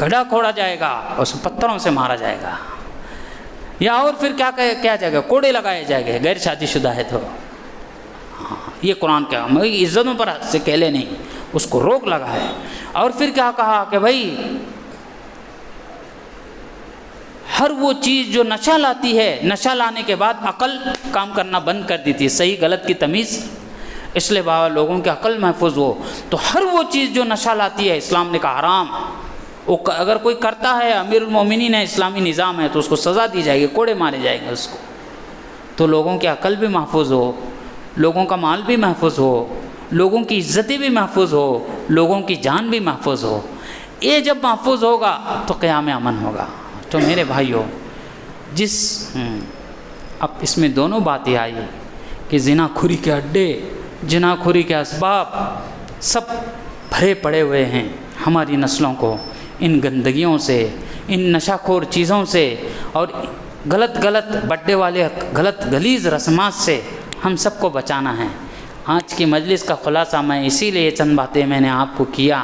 گڑھا کھوڑا جائے گا، اس پتھروں سے مارا جائے گا، یا اور پھر کیا جائے گا، کوڑے لگائے جائے گا غیر شادی شدہ ہے تو۔ ہاں یہ قرآن کیا عزتوں پر سے کہلے نہیں، اس کو روک لگا ہے۔ اور پھر کیا کہا کہ بھائی ہر وہ چیز جو نشہ لاتی ہے، نشہ لانے کے بعد عقل کام کرنا بند کر دیتی ہے، صحیح غلط کی تمیز، اس لیے بابا لوگوں کی عقل محفوظ ہو، تو ہر وہ چیز جو نشہ لاتی ہے اسلام نے کہا حرام، اگر کوئی کرتا ہے، امیر المومنین ہے، اسلامی نظام ہے، تو اس کو سزا دی جائے گی، کوڑے مارے جائیں گے اس کو، تو لوگوں کی عقل بھی محفوظ ہو، لوگوں کا مال بھی محفوظ ہو، لوگوں کی عزتیں بھی محفوظ ہو، لوگوں کی جان بھی محفوظ ہو۔ یہ جب محفوظ ہوگا تو قیام امن ہوگا۔ تو میرے بھائیوں، اب اس میں دونوں باتیں آئی کہ زنا خوری کے اڈے، زنا خوری کے اسباب سب بھرے پڑے ہوئے ہیں ہماری نسلوں کو، ان گندگیوں سے، ان نشہ خور چیزوں سے، اور غلط بڈے والے غلط غلیظ رسمات سے ہم سب کو بچانا ہے۔ آج کی مجلس کا خلاصہ میں اسی لیے چند باتیں میں نے آپ کو کیا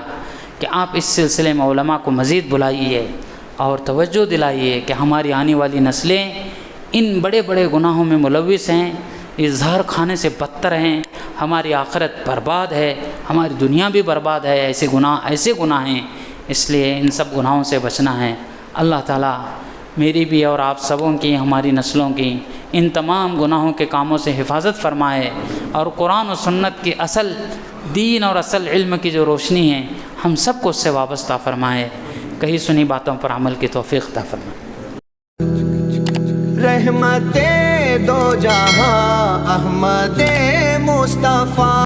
کہ آپ اس سلسلے میں علماء کو مزید بلائیے اور توجہ دلائیے کہ ہماری آنے والی نسلیں ان بڑے بڑے گناہوں میں ملوث ہیں، اس زہر کھانے سے بدتر ہیں، ہماری آخرت برباد ہے، ہماری دنیا بھی برباد ہے، ایسے گناہ ہیں، اس لیے ان سب گناہوں سے بچنا ہے۔ اللہ تعالیٰ میری بھی اور آپ سبوں کی، ہماری نسلوں کی ان تمام گناہوں کے کاموں سے حفاظت فرمائے، اور قرآن و سنت کی اصل دین اور اصل علم کی جو روشنی ہے ہم سب کو اس سے وابستہ فرمائے۔ کہی سنی باتوں پر عمل کی توفیق عطا فرمائے۔ رحمت دو جہاں احمد مصطفیٰ